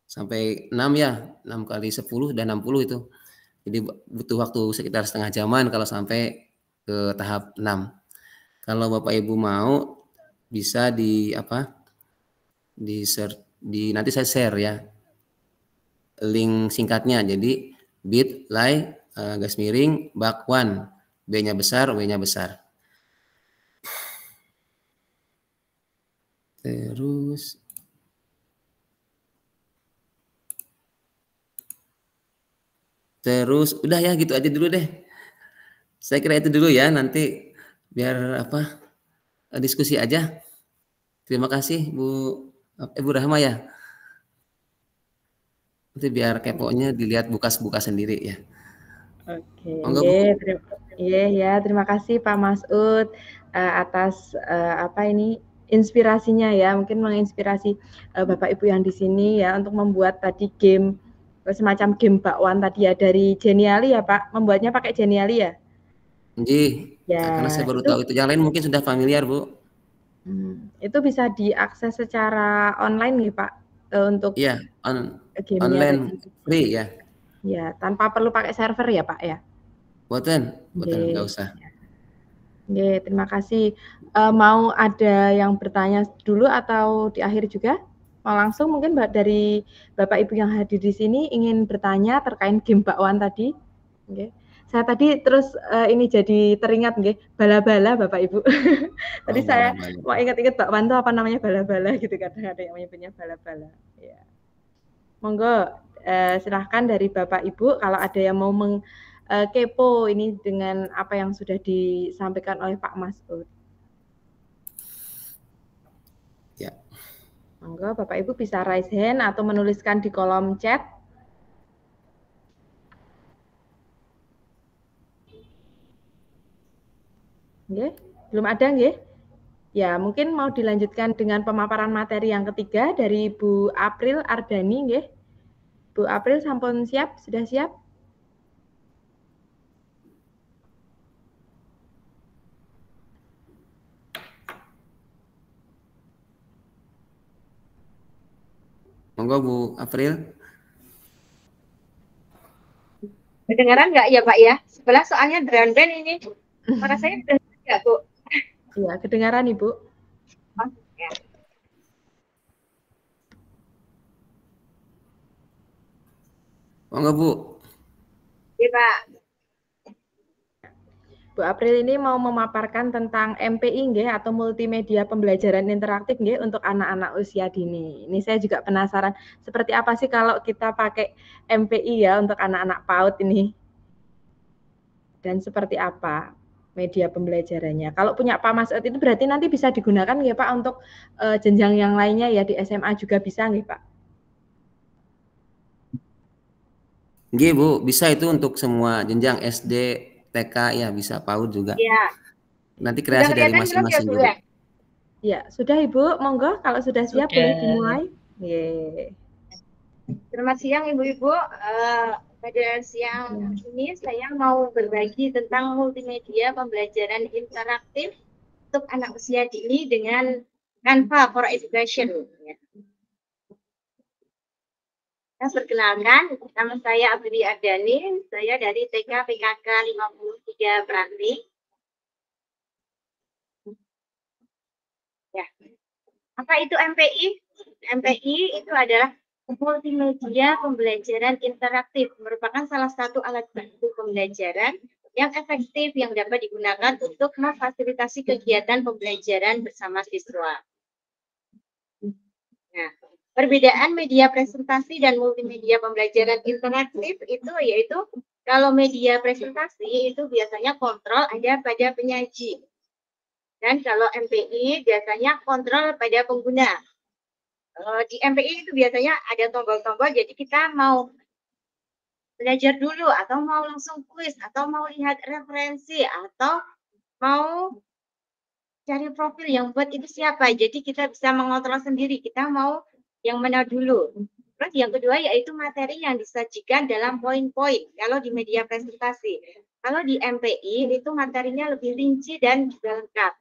sampai 6 ya, 6 kali 10 dan 60 itu. Jadi butuh waktu sekitar setengah jaman kalau sampai ke tahap 6. Kalau Bapak Ibu mau bisa nanti saya share ya link singkatnya. Jadi bit.ly/bakwan, B-nya besar, W-nya besar. Terus udah ya gitu aja dulu deh. Saya kira itu dulu ya, nanti biar diskusi aja. Terima kasih Bu Rahma ya. Nanti biar keponya dilihat buka sendiri ya. Oke. Terima kasih Pak Masud atas inspirasinya ya, mungkin menginspirasi Bapak Ibu yang di sini ya untuk membuat tadi game semacam game bakwan tadi ya dari Geniali ya Pak, membuatnya pakai Geniali ya? Ya, karena saya baru tahu itu. Yang lain mungkin sudah familiar Bu. Itu bisa diakses secara online nih Pak untuk online free ya. Ya, tanpa perlu pakai server ya Pak ya? Boten, nggak usah. Oke, terima kasih. Mau ada yang bertanya dulu atau di akhir juga? Mau langsung mungkin dari Bapak Ibu yang hadir di sini ingin bertanya terkait game bakwan tadi? Oke. Saya tadi terus ini jadi teringat bala-bala Bapak Ibu. Tadi saya mau ingat-ingat bakwan itu apa namanya bala-bala gitu, kadang ada yang menyebutnya bala-bala. Ya. Monggo silahkan dari Bapak Ibu kalau ada yang mau kepo ini dengan apa yang sudah disampaikan oleh Pak Masud. Ya. Monggo Bapak Ibu bisa raise hand atau menuliskan di kolom chat. Nggih, belum ada nggih? Ya, mungkin mau dilanjutkan dengan pemaparan materi yang ketiga dari Bu April Ardani nggih. Bu April sampun siap? Sudah siap? Monggo Bu April. Kedengaran nggak ya Pak ya? Sebelah soalnya drum band ini. Suara saya kedengaran nggak Bu? Iya, kedengaran Ibu. Oh, ya. Monggo Bu. Iya Pak. Bu April ini mau memaparkan tentang MPI nggih atau multimedia pembelajaran interaktif nggih untuk anak-anak usia dini. Ini saya juga penasaran seperti apa sih kalau kita pakai MPI ya untuk anak-anak PAUD ini. Dan seperti apa media pembelajarannya. Kalau punya Pak Masud itu berarti nanti bisa digunakan nggih Pak untuk jenjang yang lainnya ya di SMA juga bisa nggih Pak? Nggih Bu, bisa itu untuk semua jenjang SD, TK ya bisa, PAUD juga. Iya. Nanti kreasi dari masing-masing guru. Ya, sudah Ibu, monggo kalau sudah siap boleh dimulai. Yeay. Selamat siang Ibu-Ibu. Pada siang ini saya mau berbagi tentang multimedia pembelajaran interaktif untuk anak usia dini dengan Canva for Education. Perkenalkan, nama saya April Ardani, saya dari TK PKK 53 Praktik. Ya. Apa itu MPI? MPI itu adalah multimedia pembelajaran interaktif, merupakan salah satu alat bantu pembelajaran yang efektif yang dapat digunakan untuk memfasilitasi kegiatan pembelajaran bersama siswa. Nah, perbedaan media presentasi dan multimedia pembelajaran interaktif itu yaitu kalau media presentasi itu biasanya kontrol ada pada penyaji. Dan kalau MPI biasanya kontrol pada pengguna. Di MPI itu biasanya ada tombol-tombol, jadi kita mau belajar dulu, atau mau langsung kuis, atau mau lihat referensi, atau mau cari profil yang buat itu siapa. Jadi kita bisa mengontrol sendiri, kita mau yang mana dulu. Terus yang kedua yaitu materi yang disajikan dalam poin-poin, kalau di media presentasi. Kalau di MPI itu materinya lebih rinci dan juga lengkap.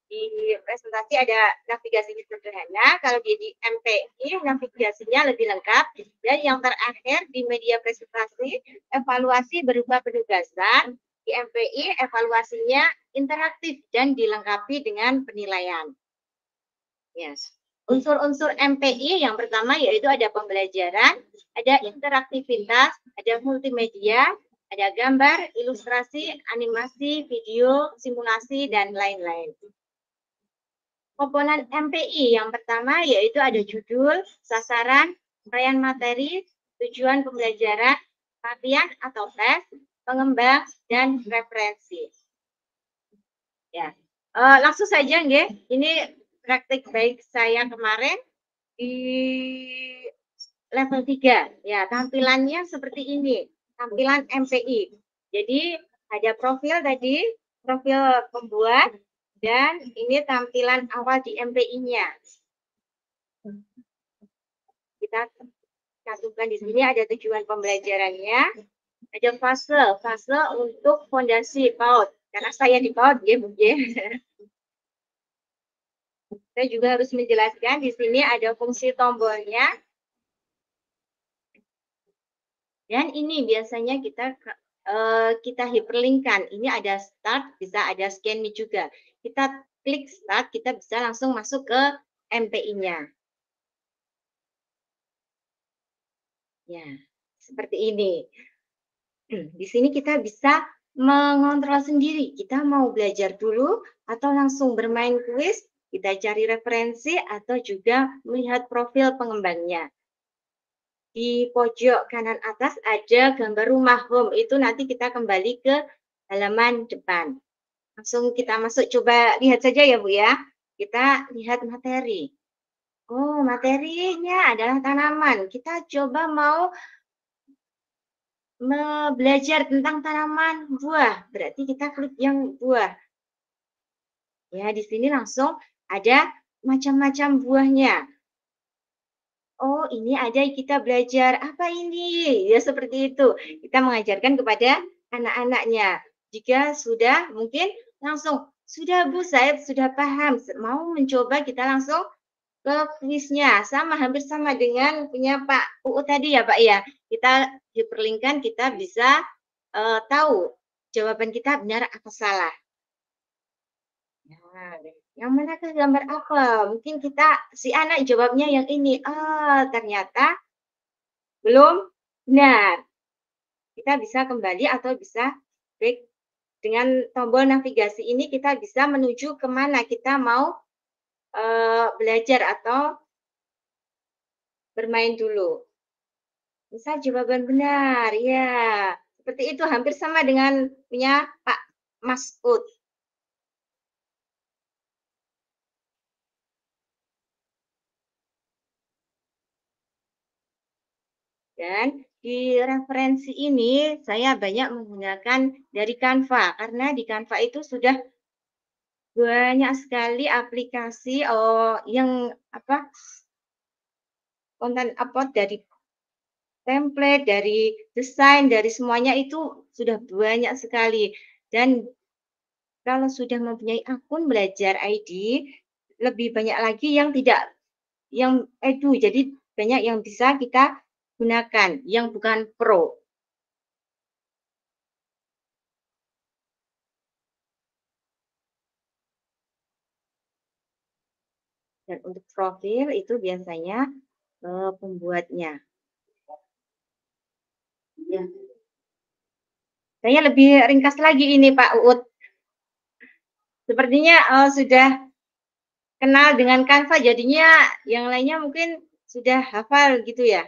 Di presentasi ada navigasinya sederhana, kalau di MPI navigasinya lebih lengkap, dan yang terakhir di media presentasi evaluasi berupa penugasan, di MPI evaluasinya interaktif dan dilengkapi dengan penilaian. Yes. Unsur-unsur MPI yang pertama yaitu ada pembelajaran, ada interaktivitas, ada multimedia, ada gambar, ilustrasi, animasi, video, simulasi, dan lain-lain. Komponen MPI yang pertama yaitu ada judul, sasaran, uraian materi, tujuan pembelajaran, latihan atau tes, pengembang, dan referensi. Ya, langsung saja nggih. Ini praktik baik saya kemarin di level 3. Ya, tampilannya seperti ini. Tampilan MPI. Jadi ada profil tadi, profil pembuat. Dan ini tampilan awal di MPI-nya. Kita cantumkan di sini ada tujuan pembelajarannya, ada fase untuk fondasi PAUD. Karena saya di PAUD, ya Bu. Saya juga harus menjelaskan di sini ada fungsi tombolnya. Dan ini biasanya kita hiperlinkkan. Ini ada start, bisa ada scan me juga. Kita klik start, kita bisa langsung masuk ke MPI-nya. Ya, seperti ini. Di sini kita bisa mengontrol sendiri. Kita mau belajar dulu atau langsung bermain kuis, kita cari referensi atau juga melihat profil pengembangnya. Di pojok kanan atas ada gambar rumah home. Itu nanti kita kembali ke halaman depan. Langsung kita masuk, coba lihat saja ya Bu ya. Kita lihat materi. Oh, materinya adalah tanaman. Kita coba mau belajar tentang tanaman buah. Berarti kita klik yang buah. Ya, di sini langsung ada macam-macam buahnya. Oh, ini ada kita belajar apa ini? Ya, seperti itu. Kita mengajarkan kepada anak-anaknya. Jika sudah, mungkin langsung, sudah Bu, saya sudah paham. Mau mencoba, kita langsung ke kuisnya, hampir sama dengan punya Pak UU tadi ya Pak ya. Kita diperlinkkan, kita bisa tahu jawaban kita benar atau salah. Nah, yang manakah gambar apa? Mungkin si anak jawabnya yang ini. Ternyata belum benar. Kita bisa kembali atau bisa klik dengan tombol navigasi ini, kita bisa menuju kemana kita mau belajar atau bermain dulu. Misal jawaban benar, ya. Seperti itu, hampir sama dengan punya Pak Masud. Dan di referensi ini saya banyak menggunakan dari Canva, karena di Canva itu sudah banyak sekali aplikasi yang konten upload dari template, dari desain, dari semuanya itu sudah banyak sekali. Dan kalau sudah mempunyai akun Belajar ID, lebih banyak lagi yang edu. Jadi banyak yang bisa kita gunakan, yang bukan pro. Dan untuk profil itu biasanya pembuatnya. Ya. Saya lebih ringkas lagi ini Pak Uut. Sepertinya sudah kenal dengan Canva, jadinya yang lainnya mungkin sudah hafal gitu ya.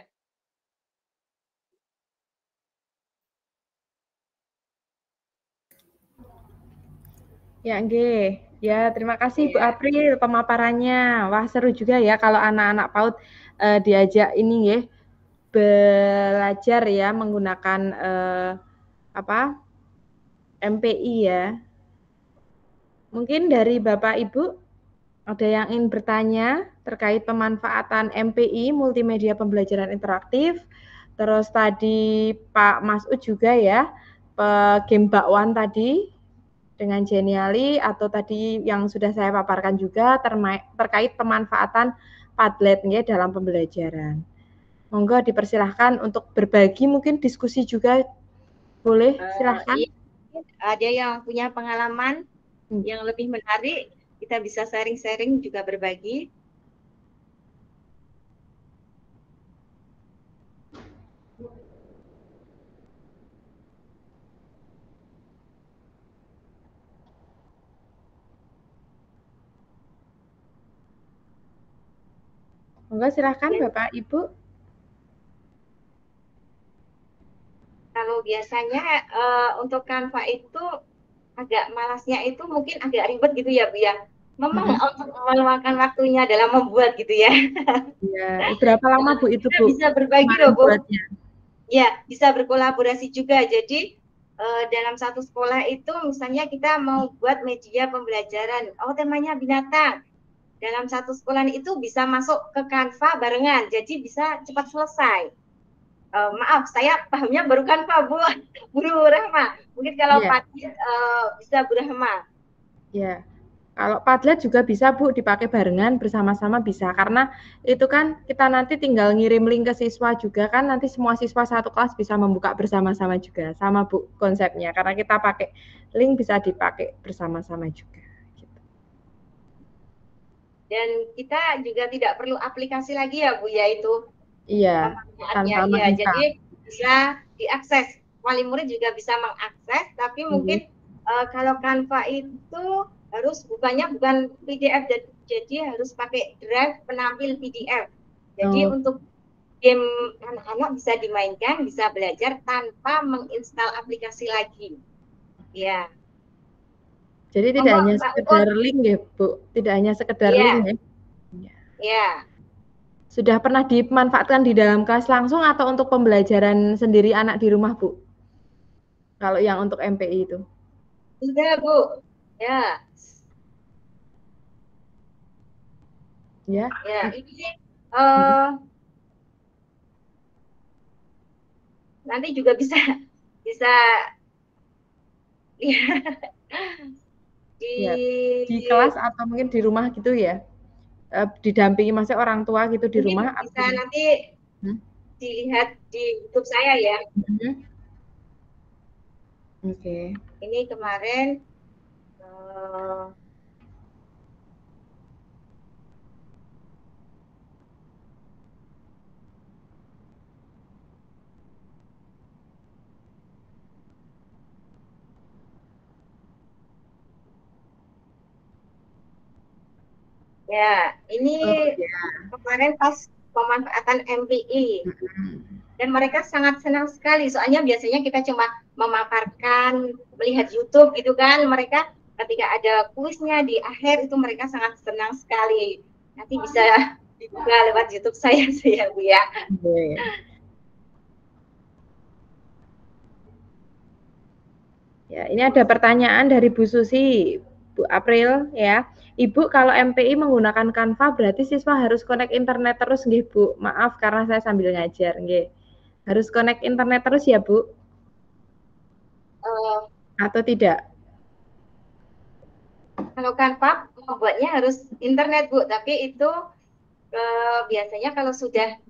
Ya, nggih. Ya, terima kasih Bu April pemaparannya. Wah, seru juga ya kalau anak-anak PAUD diajak ini nggih belajar ya menggunakan MPI ya. Mungkin dari Bapak Ibu ada yang ingin bertanya terkait pemanfaatan MPI, multimedia pembelajaran interaktif. Terus tadi Pak Masud juga ya, game bakwan tadi dengan Geniali, atau tadi yang sudah saya paparkan juga terkait pemanfaatan Padlet ya dalam pembelajaran. Monggo dipersilahkan untuk berbagi, mungkin diskusi juga boleh, silahkan. Iya. Ada yang punya pengalaman yang lebih menarik, kita bisa sharing-sharing juga berbagi. Monggo silahkan Bapak Ibu. Kalau biasanya untuk Canva itu agak malasnya itu mungkin agak ribet gitu ya Bu ya. Memang untuk meluangkan waktunya dalam membuat gitu ya. Ya, berapa lama Bu itu Bu? Bisa berbagi loh Bu. Ya, bisa berkolaborasi juga. Jadi dalam satu sekolah itu misalnya kita mau buat media pembelajaran. Temanya binatang. Dalam satu sekolah itu bisa masuk ke Canva barengan. Jadi bisa cepat selesai. Maaf, saya pahamnya baru Canva Bu. Bu Rahma. Mungkin kalau Padlet bisa Bu Rahma. Ya. Kalau Padlet juga bisa Bu, dipakai barengan bersama-sama bisa, karena itu kan kita nanti tinggal ngirim link ke siswa juga kan, nanti semua siswa satu kelas bisa membuka bersama-sama juga, sama Bu konsepnya, karena kita pakai link bisa dipakai bersama-sama juga. Gitu. Dan kita juga tidak perlu aplikasi lagi ya Bu ya itu. Iya. Ya, jadi bisa diakses. Wali murid juga bisa mengakses, tapi mungkin kalau Canva itu harus bukan PDF, jadi harus pakai drive penampil PDF. Jadi untuk game anak-anak bisa dimainkan, bisa belajar tanpa menginstal aplikasi lagi. Ya. Jadi tidak hanya sekedar link ya Bu, tidak hanya sekedar link ya. Ya. Sudah pernah dimanfaatkan di dalam kelas langsung atau untuk pembelajaran sendiri anak di rumah Bu? Kalau yang untuk MPI itu? Sudah Bu. Ya. Ya. Ini nanti juga bisa di kelas atau mungkin di rumah gitu ya? didampingi masih orang tua gitu di Mungkin rumah? bisa nanti dilihat di YouTube saya ya. Oke. Ini kemarin ya, ini kemarin pas pemanfaatan MPI. Dan mereka sangat senang sekali, soalnya biasanya kita cuma memaparkan, melihat YouTube gitu kan. Mereka ketika ada kuisnya di akhir itu mereka sangat senang sekali. Nanti bisa dibuka lewat YouTube saya Bu ya. Ya, ini ada pertanyaan dari Bu Susi, Bu April ya. Ibu, kalau MPI menggunakan Canva berarti siswa harus connect internet terus nggih, Bu? Maaf karena saya sambil ngajar nggih. Harus connect internet terus ya, Bu? Atau tidak? Kalau Canva membuatnya harus internet Bu, tapi itu biasanya kalau sudah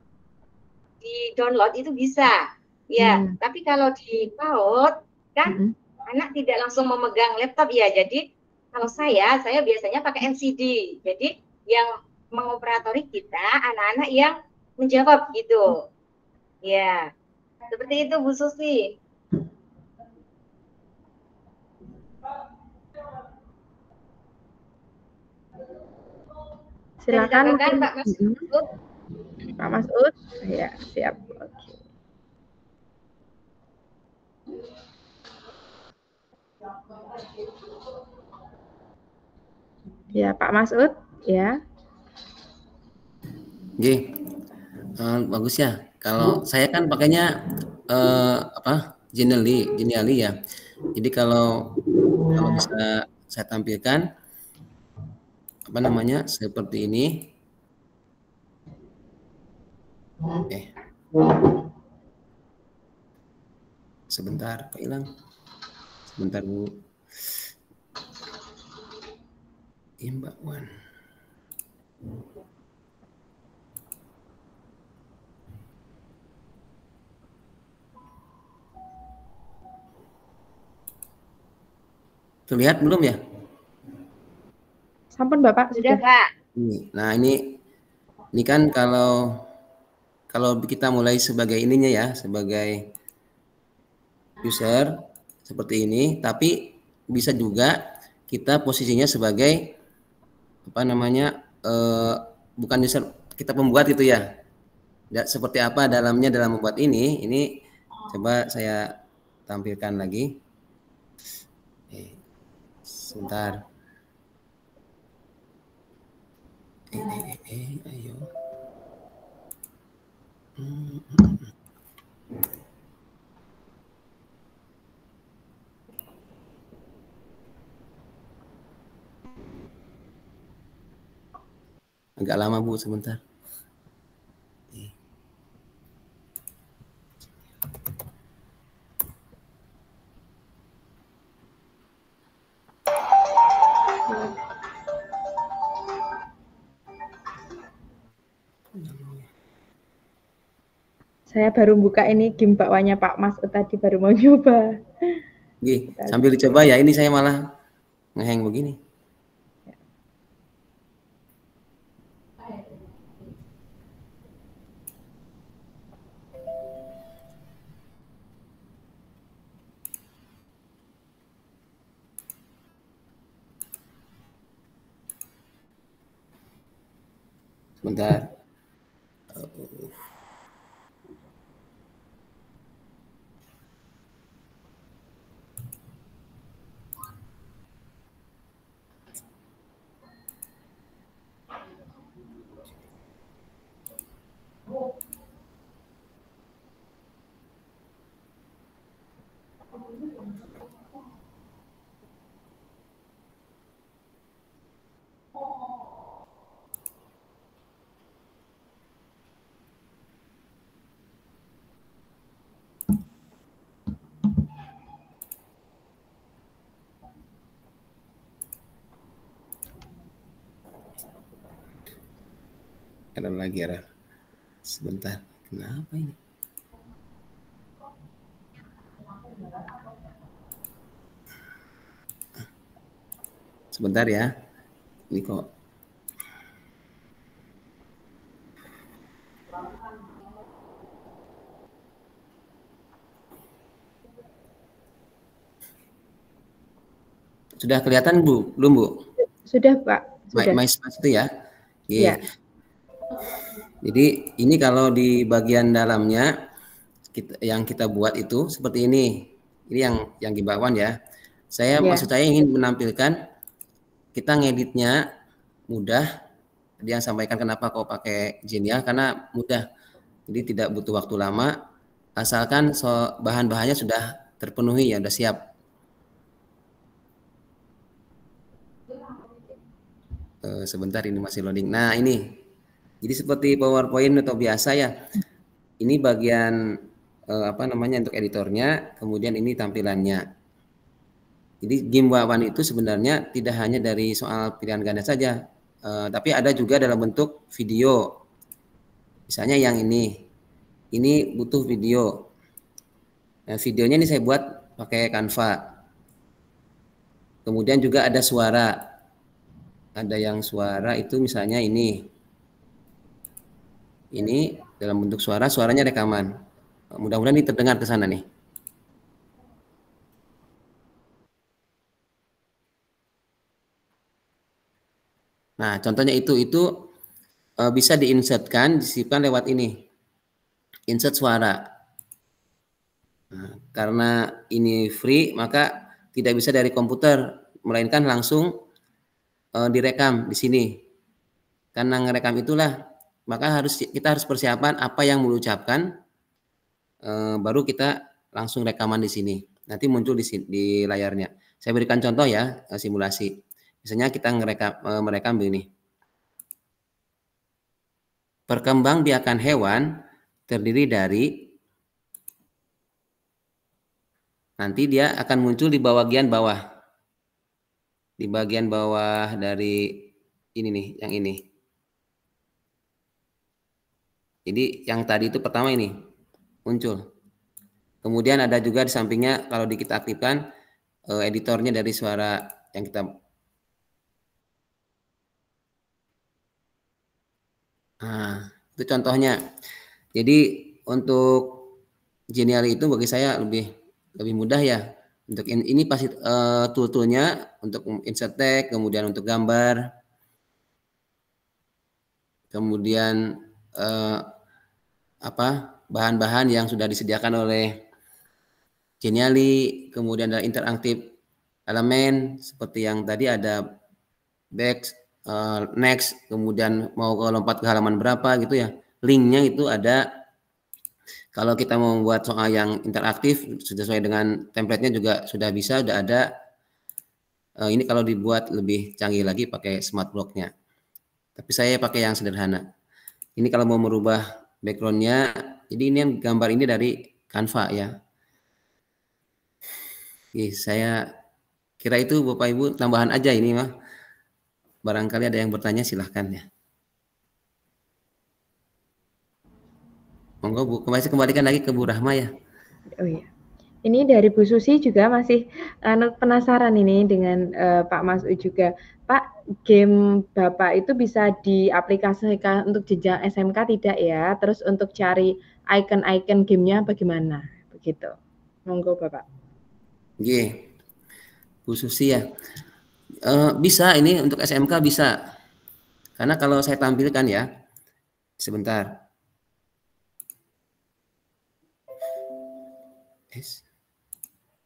di-download itu bisa. Ya, tapi kalau di PAUD kan anak tidak langsung memegang laptop ya. Jadi kalau saya biasanya pakai LCD. Jadi yang mengoperatori kita anak-anak yang menjawab gitu. Ya, seperti itu Bu Susi. Silakan mungkin Pak Masud. Pak Masud, ya siap. Oke. Ya Pak Masud, ya. Oke, bagus ya. Kalau saya kan pakainya Genially ya. Jadi kalau bisa saya tampilkan apa namanya seperti ini. Sebentar, kok hilang? Sebentar Bu. Mbak Wan. Terlihat belum ya? Sampun Bapak, sudah Pak. Nah ini kan kalau kita mulai sebagai ininya ya, sebagai user seperti ini, tapi bisa juga kita posisinya sebagai apa namanya bukan user, kita pembuat gitu ya. Seperti apa dalamnya dalam membuat ini coba saya tampilkan lagi. Sebentar. Ayo. Agak lama Bu, sebentar. Saya baru buka ini game bakwanya Pak Mas tadi baru mau nyoba. Sambil dicoba ya, ini saya malah ngeheng begini. Sebentar. Error lagi error. Sebentar. Kenapa ini? Sebentar ya. Ini kok. Sudah kelihatan Bu? Belum Bu? Sudah Pak. Sudah. My Space itu ya. Iya. Jadi ini kalau di bagian dalamnya yang kita buat itu seperti ini. Ini yang Gimbakwan ya. Maksud saya ingin menampilkan kita ngeditnya mudah. Dia sampaikan kenapa kok pakai Genial, karena mudah. Jadi tidak butuh waktu lama. Asalkan bahan-bahannya sudah terpenuhi ya, sudah siap. Sebentar, ini masih loading. Nah ini, jadi seperti PowerPoint atau biasa ya. Ini bagian untuk editornya, kemudian ini tampilannya. Jadi Gimbakwan itu sebenarnya tidak hanya dari soal pilihan ganda saja, tapi ada juga dalam bentuk video. Misalnya yang ini butuh video. Nah, videonya ini saya buat pakai Canva. Kemudian juga ada suara. Ada yang suara itu misalnya ini dalam bentuk suara, suaranya rekaman. Mudah-mudahan ini terdengar ke sana nih. Nah, contohnya itu bisa diinsertkan, disisipkan lewat ini, insert suara. Nah, karena ini free, maka tidak bisa dari komputer, melainkan langsung direkam di sini. Karena ngerekam itulah, maka kita harus persiapan apa yang mau ucapkan, baru kita langsung rekaman di sini. Nanti muncul di layarnya. Saya berikan contoh ya, simulasi. Misalnya kita merekam begini. Perkembangbiakan hewan terdiri dari, nanti dia akan muncul di bagian bawah. Di bagian bawah dari ini nih, yang ini. Jadi yang tadi itu pertama ini muncul. Kemudian ada juga di sampingnya kalau kita aktifkan editornya dari suara yang kita. Nah, itu contohnya. Jadi untuk Genial itu bagi saya lebih mudah ya. Untuk ini pasti tool-toolnya untuk insert tag, kemudian untuk gambar, kemudian bahan-bahan yang sudah disediakan oleh Genially, kemudian ada interaktif elemen seperti yang tadi ada back, next, kemudian mau lompat ke halaman berapa gitu ya. Linknya itu ada. Kalau kita mau membuat soal yang interaktif sesuai dengan template-nya juga sudah bisa, sudah ada. Ini kalau dibuat lebih canggih lagi pakai smart block-nya. Tapi saya pakai yang sederhana. Ini kalau mau merubah background-nya, jadi ini yang gambar ini dari Canva ya. Oke, saya kira itu Bapak Ibu tambahan aja ini mah. Barangkali ada yang bertanya silahkan ya. Monggo Bu, kembalikan lagi ke Bu Rahma ya. Oh iya. Ini dari Bu Susi juga masih penasaran ini dengan Pak Masud juga. Pak, game Bapak itu bisa diaplikasikan untuk jenjang SMK tidak ya? Terus untuk cari icon-icon gamenya bagaimana? Begitu. Monggo Bapak. Oke. Bu Susi ya. Bisa ini untuk SMK bisa. Karena kalau saya tampilkan ya, sebentar.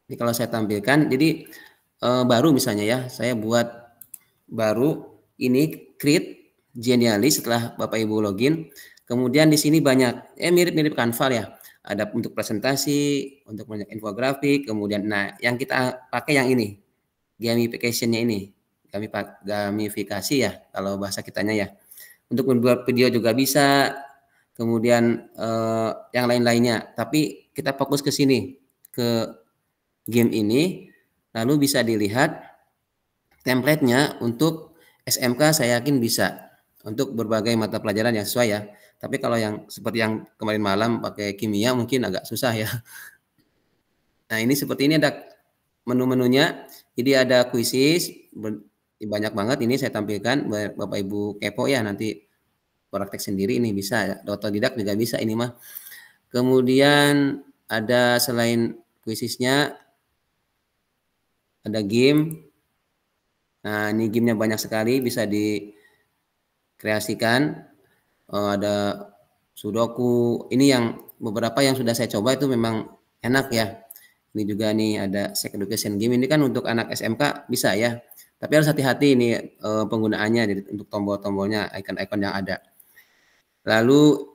Ini kalau saya tampilkan, jadi baru misalnya ya, saya buat baru ini create Genially setelah Bapak Ibu login. Kemudian di sini banyak, mirip-mirip Canva ya. Ada untuk presentasi, untuk infografik, kemudian, nah yang kita pakai yang ini, gamification-nya ini, gamifikasi ya, kalau bahasa kitanya ya. Untuk membuat video juga bisa, kemudian yang lain-lainnya. Tapi kita fokus ke sini, ke game ini, lalu bisa dilihat template-nya untuk SMK saya yakin bisa. untuk berbagai mata pelajaran yang sesuai ya. Tapi kalau yang seperti yang kemarin malam pakai kimia mungkin agak susah ya. Nah, ini seperti ini ada menu-menunya. Jadi ada kuisis, banyak banget ini saya tampilkan. Bapak Ibu kepo ya, nanti praktek sendiri ini bisa ya. Otodidak juga bisa ini mah. Kemudian ada selain kuisisnya ada game. Nah, ini gamenya banyak sekali, bisa dikreasikan. Ada sudoku. Ini yang beberapa yang sudah saya coba itu memang enak ya. Ini juga nih ada sex education game. Ini kan untuk anak SMK bisa ya. Tapi harus hati-hati ini penggunaannya untuk tombol-tombolnya, icon-icon yang ada. Lalu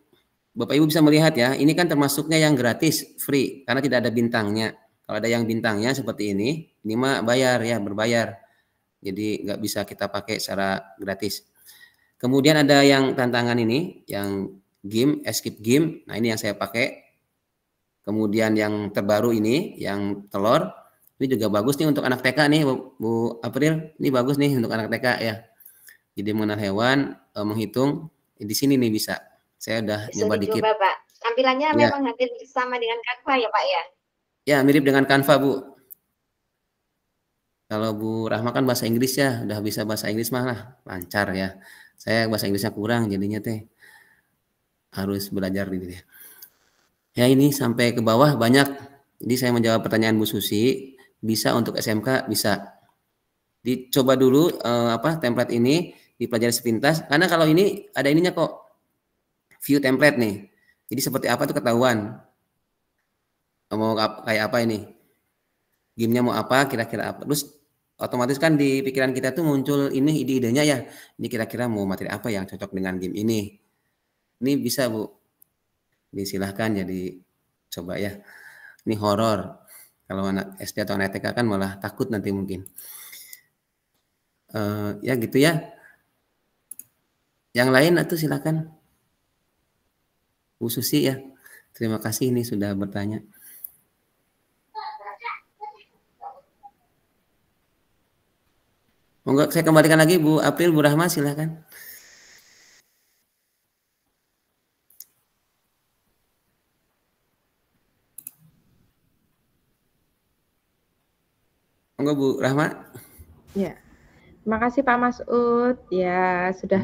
Bapak Ibu bisa melihat ya, ini kan termasuknya yang gratis, free, karena tidak ada bintangnya. Kalau ada yang bintangnya seperti ini mah bayar ya, berbayar. Jadi nggak bisa kita pakai secara gratis. Kemudian ada yang tantangan ini, yang game, escape game. Nah, ini yang saya pakai. Kemudian yang terbaru ini, yang telur. Ini juga bagus nih untuk anak TK nih, Bu April. Ini bagus nih untuk anak TK ya. Jadi mengenal hewan, menghitung. Di sini nih bisa. Saya udah nyoba dikit. Pak. Tampilannya ya. Memang hampir sama dengan Canva ya Pak ya? Ya, mirip dengan Canva Bu. Kalau Bu Rahma kan bahasa Inggris ya, udah bisa bahasa Inggris mah lah, lancar ya. Saya bahasa Inggrisnya kurang, jadinya teh harus belajar gitu ya. Ya ini sampai ke bawah banyak. Jadi saya menjawab pertanyaan Bu Susi, bisa untuk SMK bisa. Dicoba dulu template ini dipelajari sepintas, karena kalau ini ada ininya kok. View template nih. Jadi seperti apa tuh ketahuan. Mau kayak apa ini? Gamenya mau apa, kira-kira apa. Terus otomatis kan di pikiran kita tuh muncul ini ide-idenya ya. Ini kira-kira mau materi apa yang cocok dengan game ini. Ini bisa Bu. Disilahkan jadi coba ya. Ini horor. Kalau anak SD atau anak TK kan malah takut nanti mungkin. Ya gitu ya. Yang lain atau silakan. Bu Susi ya. Terima kasih ini sudah bertanya. Monggo saya kembalikan lagi Bu April, Bu Rahma silakan. Monggo Bu Rahma. Ya. Terima kasih Pak Masud ya sudah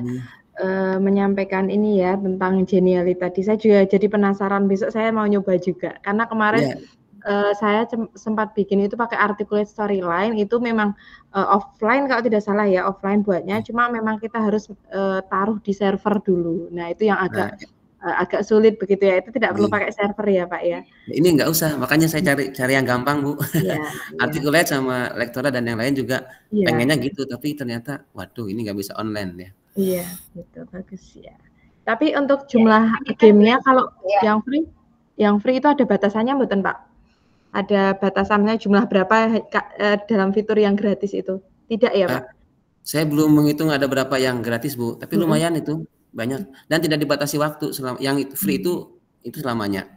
menyampaikan ini ya tentang Geniali tadi. Saya juga jadi penasaran, besok saya mau nyoba juga karena kemarin saya sempat bikin itu pakai articulate storyline, itu memang offline kalau tidak salah ya, offline buatnya, cuma memang kita harus taruh di server dulu. Nah itu yang agak sulit begitu ya, itu tidak perlu pakai server ya Pak ya. Ini nggak usah, makanya saya cari yang gampang Bu. Articulate sama Lectora dan yang lain juga pengennya gitu, tapi ternyata waduh ini nggak bisa online ya. Iya, gitu, bagus ya. Tapi untuk jumlah gamenya kalau yang free itu ada batasannya mboten Pak? Ada batasannya jumlah berapa dalam fitur yang gratis itu? Tidak ya Pak? Saya belum menghitung ada berapa yang gratis Bu, tapi lumayan itu banyak dan tidak dibatasi waktu. Yang itu free itu selamanya.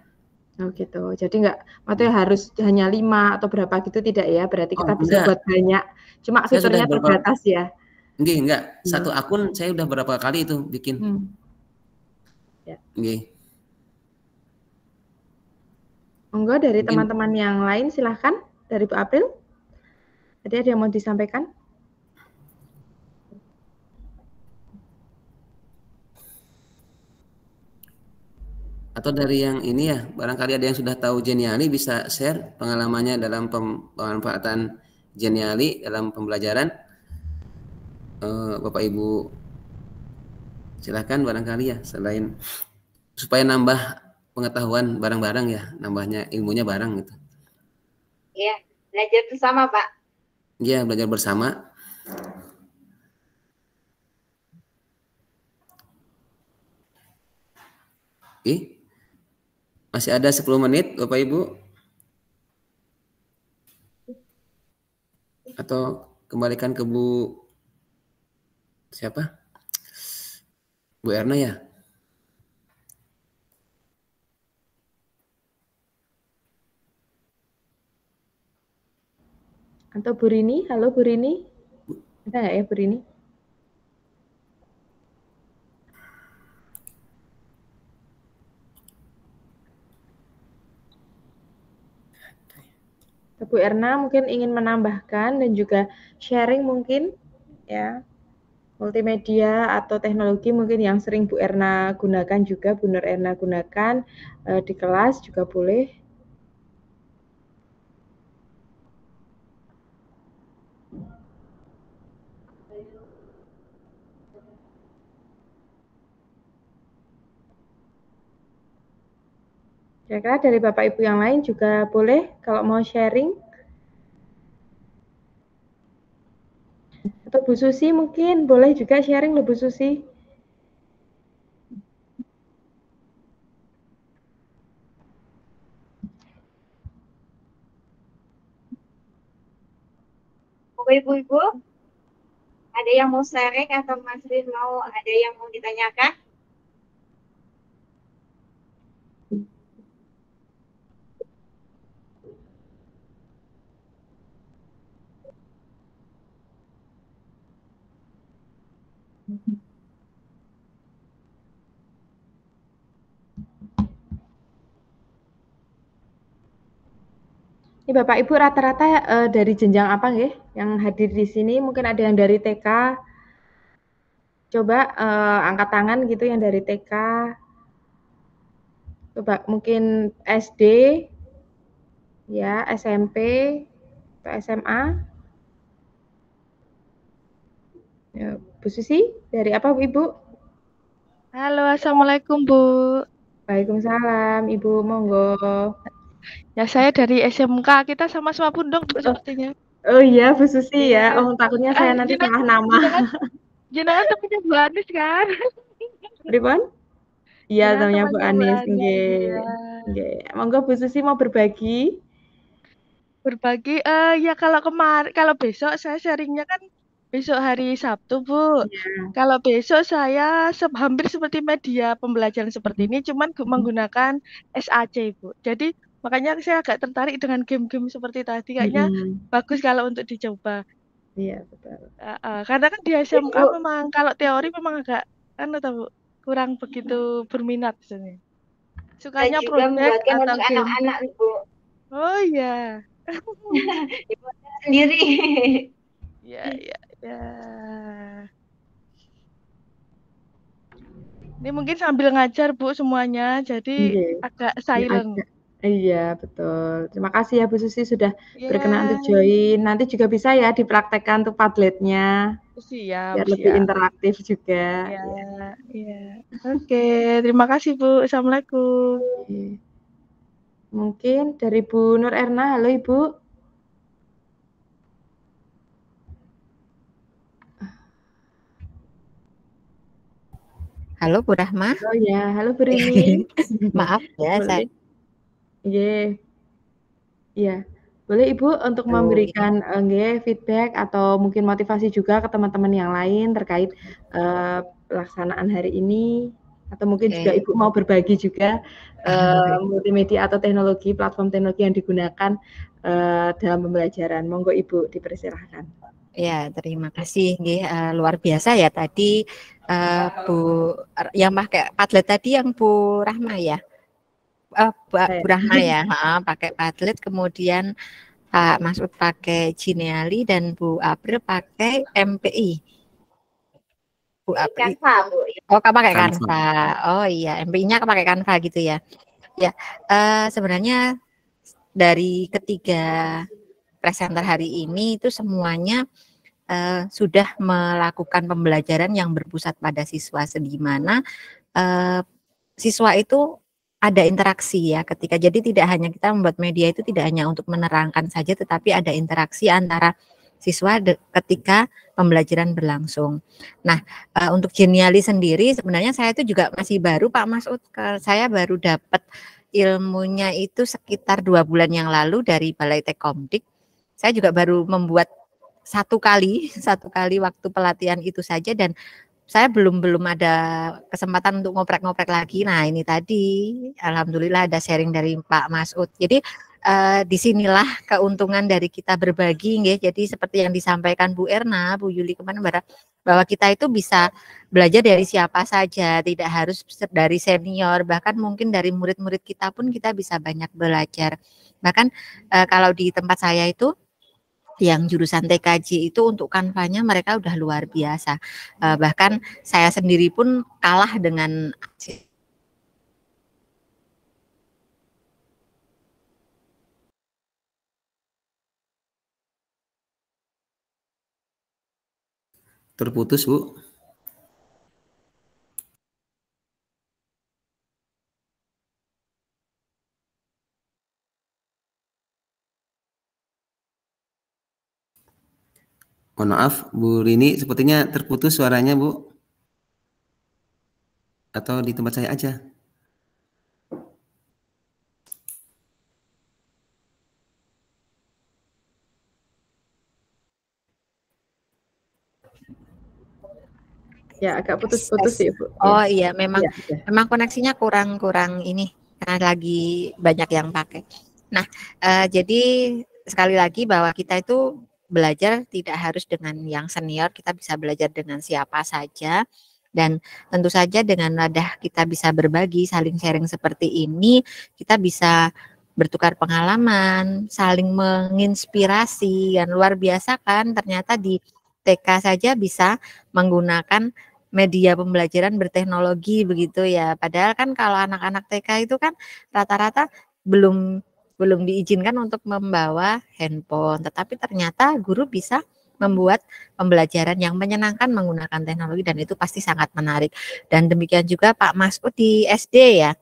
Oh gitu. Jadi maksudnya harus hanya 5 atau berapa gitu tidak ya? Berarti kita bisa buat banyak. Cuma fiturnya terbatas ya. Enggak. Satu akun saya udah berapa kali itu bikin. Monggo dari teman-teman yang lain silahkan. Dari Bu April. Tadi ada yang mau disampaikan? Atau dari yang ini ya, barangkali ada yang sudah tahu Geniali bisa share pengalamannya dalam pemanfaatan Geniali dalam pembelajaran. Bapak Ibu silakan barangkali ya, selain supaya nambah pengetahuan bareng-bareng ya, nambahnya ilmunya bareng gitu. Iya, belajar bersama Pak. Iya, belajar bersama. Oke. Masih ada 10 menit Bapak Ibu. Atau kembalikan ke Bu siapa? Bu Erna ya? Atau Bu Rini? Halo Bu Rini. Ada nggak ya Bu Rini? Bu Erna mungkin ingin menambahkan dan juga sharing mungkin ya, multimedia atau teknologi mungkin yang sering Bu Erna gunakan juga, Bu Nur Erna gunakan di kelas juga boleh. Kira-kira dari Bapak Ibu yang lain juga boleh kalau mau sharing. Atau Bu Susi mungkin boleh juga sharing loh Bu Susi. Ibu-ibu, ada yang mau sharing atau Mas Rin mau ada yang mau ditanyakan? Ini Bapak Ibu rata-rata dari jenjang apa nggih yang hadir di sini? Mungkin ada yang dari TK. Coba angkat tangan gitu yang dari TK. Coba mungkin SD, ya SMP, atau SMA. Ya, Bu Susi, dari apa Bu Ibu? Halo, Assalamualaikum Bu. Waalaikumsalam, Ibu, monggo. Ya saya dari SMK, kita sama-sama Pundong Bu sepertinya. Oh iya, Bu Susi ya. Iya. Oh, takutnya saya nanti salah nama. Jenengan temannya Bu Anis kan? Pripun? Iya, Jenengan namanya Bu temannya Bu Anis. Anis. Nggih. Iya. Nggih. Monggo Bu Susi mau berbagi. Berbagi, ya kalau besok saya sharingnya kan besok hari Sabtu Bu. Iya. Kalau besok saya hampir seperti media pembelajaran seperti ini, cuman menggunakan SAC Bu. Jadi makanya saya agak tertarik dengan game-game seperti tadi, kayaknya bagus kalau untuk dicoba. Iya, betul. Karena kan di SMK Ibu, memang kalau teori memang agak Bu, kurang begitu berminat sebenarnya. Sukanya Saya juga project membuatkan atau untuk game. anak-anak Ibu. Oh iya. Ibu sendiri. Ya, ya, ya. Ini mungkin sambil ngajar Bu semuanya, jadi nggih. agak Ya, silent. iya, betul. Terima kasih ya Bu Susi sudah berkenan untuk Ya, join. Nanti juga bisa ya dipraktekkan tuh Padletnya siap, biar lebih siap. interaktif juga. Ya, Ya. ya. Oke, terima kasih Bu. Assalamualaikum. Oke. Mungkin dari Bu Nur Erna. Halo Ibu. Halo Bu Rahma. Oh ya, halo Bu Rini. Maaf ya, saya. Iya. Iya. Boleh Ibu untuk memberikan feedback atau mungkin motivasi juga ke teman-teman yang lain terkait pelaksanaan hari ini, atau mungkin juga Ibu mau berbagi juga multimedia atau teknologi, platform teknologi yang digunakan dalam pembelajaran. Monggo Ibu dipersilahkan. Ya, terima kasih. Luar biasa ya tadi Bu yang pakai Padlet tadi yang Bu Rahma ya. Bu Rahma ya, pakai Padlet, kemudian Pak Masud pakai Genially dan Bu April pakai MPI. Bu April. Canva, Bu. Oh, kamu pakai Canva. Oh iya, MPI-nya pakai Canva gitu ya. Ya, sebenarnya dari ketiga presenter hari ini itu semuanya sudah melakukan pembelajaran yang berpusat pada siswa, sedimana siswa itu ada interaksi ya ketika, jadi tidak hanya kita membuat media itu tidak hanya untuk menerangkan saja, tetapi ada interaksi antara siswa ketika pembelajaran berlangsung. Nah, untuk Genially sendiri sebenarnya saya itu juga masih baru Pak Masud, saya baru dapat ilmunya itu sekitar 2 bulan yang lalu dari Balai Tekomdik. Saya juga baru membuat satu kali waktu pelatihan itu saja, dan saya belum ada kesempatan untuk ngoprek-ngoprek lagi. Nah, ini tadi alhamdulillah ada sharing dari Pak Masud. Jadi disinilah keuntungan dari kita berbagi, nggih. Jadi seperti yang disampaikan Bu Erna, Bu Yuli kemarin, bahwa kita itu bisa belajar dari siapa saja, tidak harus dari senior, bahkan mungkin dari murid-murid kita pun kita bisa banyak belajar. Bahkan kalau di tempat saya itu yang jurusan TKJ itu untuk kanvanya mereka udah luar biasa. Bahkan saya sendiri pun kalah dengan terputus, Bu. Mohon maaf, Bu Rini, sepertinya terputus suaranya, Bu. Atau di tempat saya aja? Ya, agak putus-putus ya, Bu. Oh iya, memang Ya. memang koneksinya kurang ini karena lagi banyak yang pakai. Nah, jadi sekali lagi bahwa kita itu belajar tidak harus dengan yang senior, kita bisa belajar dengan siapa saja. Dan tentu saja dengan wadah kita bisa berbagi, saling sharing seperti ini, kita bisa bertukar pengalaman, saling menginspirasi, dan luar biasa kan ternyata di TK saja bisa menggunakan media pembelajaran berteknologi begitu ya. Padahal kan kalau anak-anak TK itu kan rata-rata belum diizinkan untuk membawa handphone, tetapi ternyata guru bisa membuat pembelajaran yang menyenangkan menggunakan teknologi dan itu pasti sangat menarik. Dan demikian juga Pak Masud di SD ya.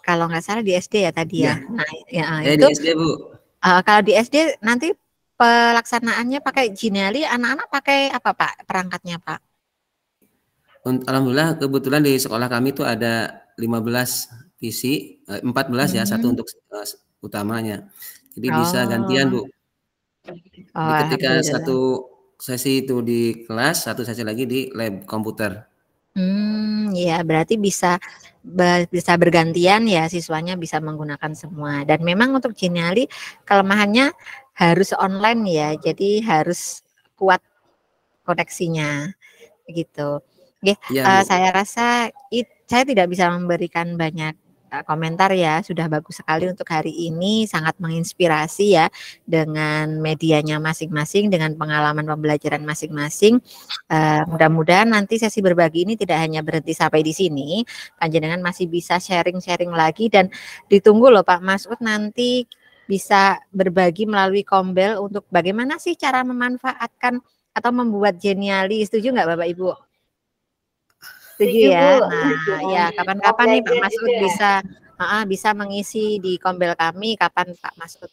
Kalau nggak salah di SD ya tadi ya. Nah, ya itu di SD, Bu. Kalau di SD nanti pelaksanaannya pakai Genially, anak-anak pakai apa Pak perangkatnya Pak? Alhamdulillah kebetulan di sekolah kami tuh ada 15 PC, 14 ya, satu untuk utamanya. Jadi bisa gantian, Bu. Jadi ketika satu sesi itu di kelas, satu sesi lagi di lab komputer. Ya berarti bisa bergantian ya, siswanya bisa menggunakan semua. Dan memang untuk Genially kelemahannya harus online ya, jadi harus kuat koneksinya gitu. Saya rasa saya tidak bisa memberikan banyak komentar ya, sudah bagus sekali untuk hari ini, sangat menginspirasi ya dengan medianya masing-masing, dengan pengalaman pembelajaran masing-masing. Mudah-mudahan nanti sesi berbagi ini tidak hanya berhenti sampai di sini, panjenengan masih bisa sharing-sharing lagi dan ditunggu loh Pak Masud nanti bisa berbagi melalui Kombel untuk bagaimana sih cara memanfaatkan atau membuat Genially. Setuju nggak Bapak Ibu? Setuju ya. Nah, ya kapan-kapan nih Pak Masud bisa mengisi di Kombel kami, kapan Pak Masud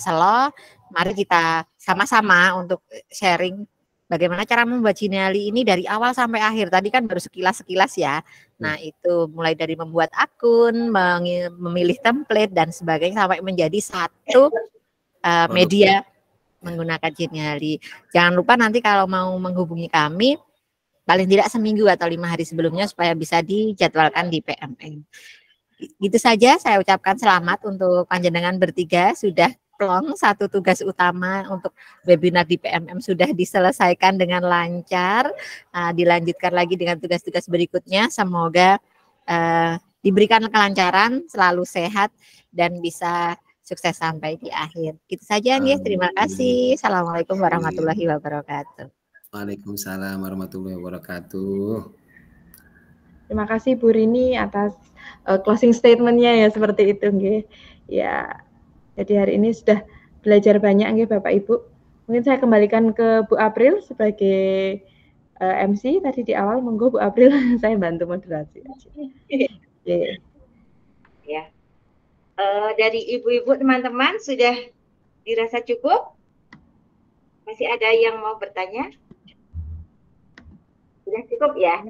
selo, mari kita sama-sama untuk sharing bagaimana cara membuat Genially ini dari awal sampai akhir. Tadi kan baru sekilas-sekilas ya. Nah, itu mulai dari membuat akun, memilih template dan sebagainya sampai menjadi satu media menggunakan Genially. Jangan lupa nanti kalau mau menghubungi kami paling tidak seminggu atau 5 hari sebelumnya supaya bisa dijadwalkan di PMM. Gitu saja saya ucapkan selamat untuk panjenengan bertiga sudah plong satu tugas utama untuk webinar di PMM sudah diselesaikan dengan lancar. Dilanjutkan lagi dengan tugas-tugas berikutnya. Semoga diberikan kelancaran, selalu sehat dan bisa sukses sampai di akhir. Gitu saja nih. Terima kasih. Assalamualaikum warahmatullahi wabarakatuh. Waalaikumsalam warahmatullahi wabarakatuh. Terima kasih Bu Rini atas closing statement-nya ya seperti itu nggih. Ya. Jadi hari ini sudah belajar banyak nggih Bapak Ibu. Mungkin saya kembalikan ke Bu April sebagai MC tadi di awal, monggo Bu April saya bantu moderasi aja. Ya. Dari ibu-ibu teman-teman sudah dirasa cukup? Masih ada yang mau bertanya? Sudah cukup ya?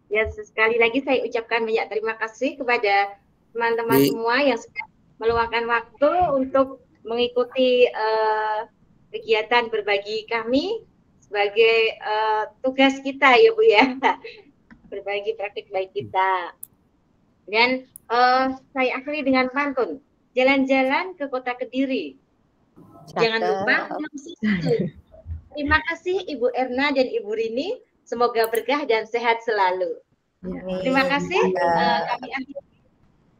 Ya, sekali lagi saya ucapkan banyak terima kasih kepada teman-teman semua yang sudah meluangkan waktu untuk mengikuti kegiatan berbagi kami sebagai tugas kita ya Bu ya, berbagi praktik baik kita. Dan Saya akhiri dengan pantun. Jalan-jalan ke kota Kediri. Jangan lupa minum susu. Terima kasih Ibu Erna dan Ibu Rini. Semoga berkah dan sehat selalu. Terima kasih. Kami akhiri.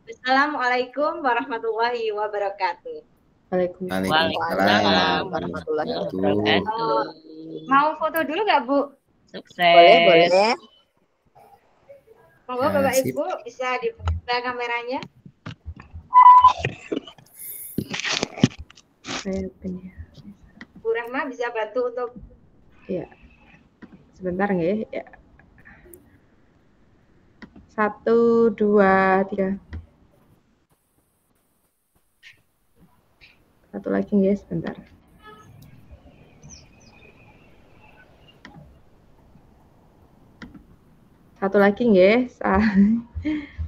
Assalamualaikum warahmatullahi wabarakatuh. Waalaikumsalam warahmatullahi wabarakatuh. Mau foto dulu nggak, Bu? Sukses. Boleh. Monggo Bapak Ibu bisa dibuka kameranya. Bu Rahma bisa bantu untuk ya. Sebentar nggih, ya. 1 2 3. Satu lagi nggih, sebentar. Satu lagi nggih,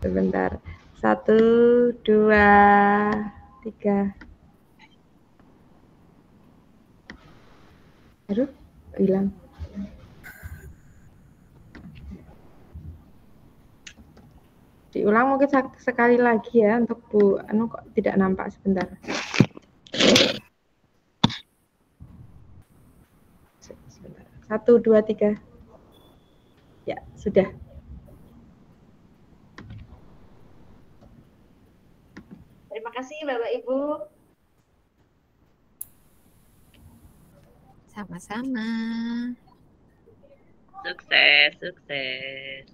sebentar. 1 2 3. Aduh, hilang. Diulang mungkin sekali lagi ya untuk Bu Anu, kok tidak nampak, sebentar. Sebentar. 1 2 3. Ya, sudah. terima kasih Bapak Ibu. Sama-sama. Sukses, sukses.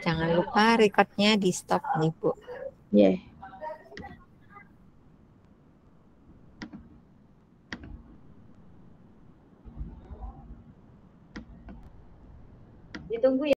Jangan lupa recordnya di stop nih, Bu. Yeah. Ditunggu ya.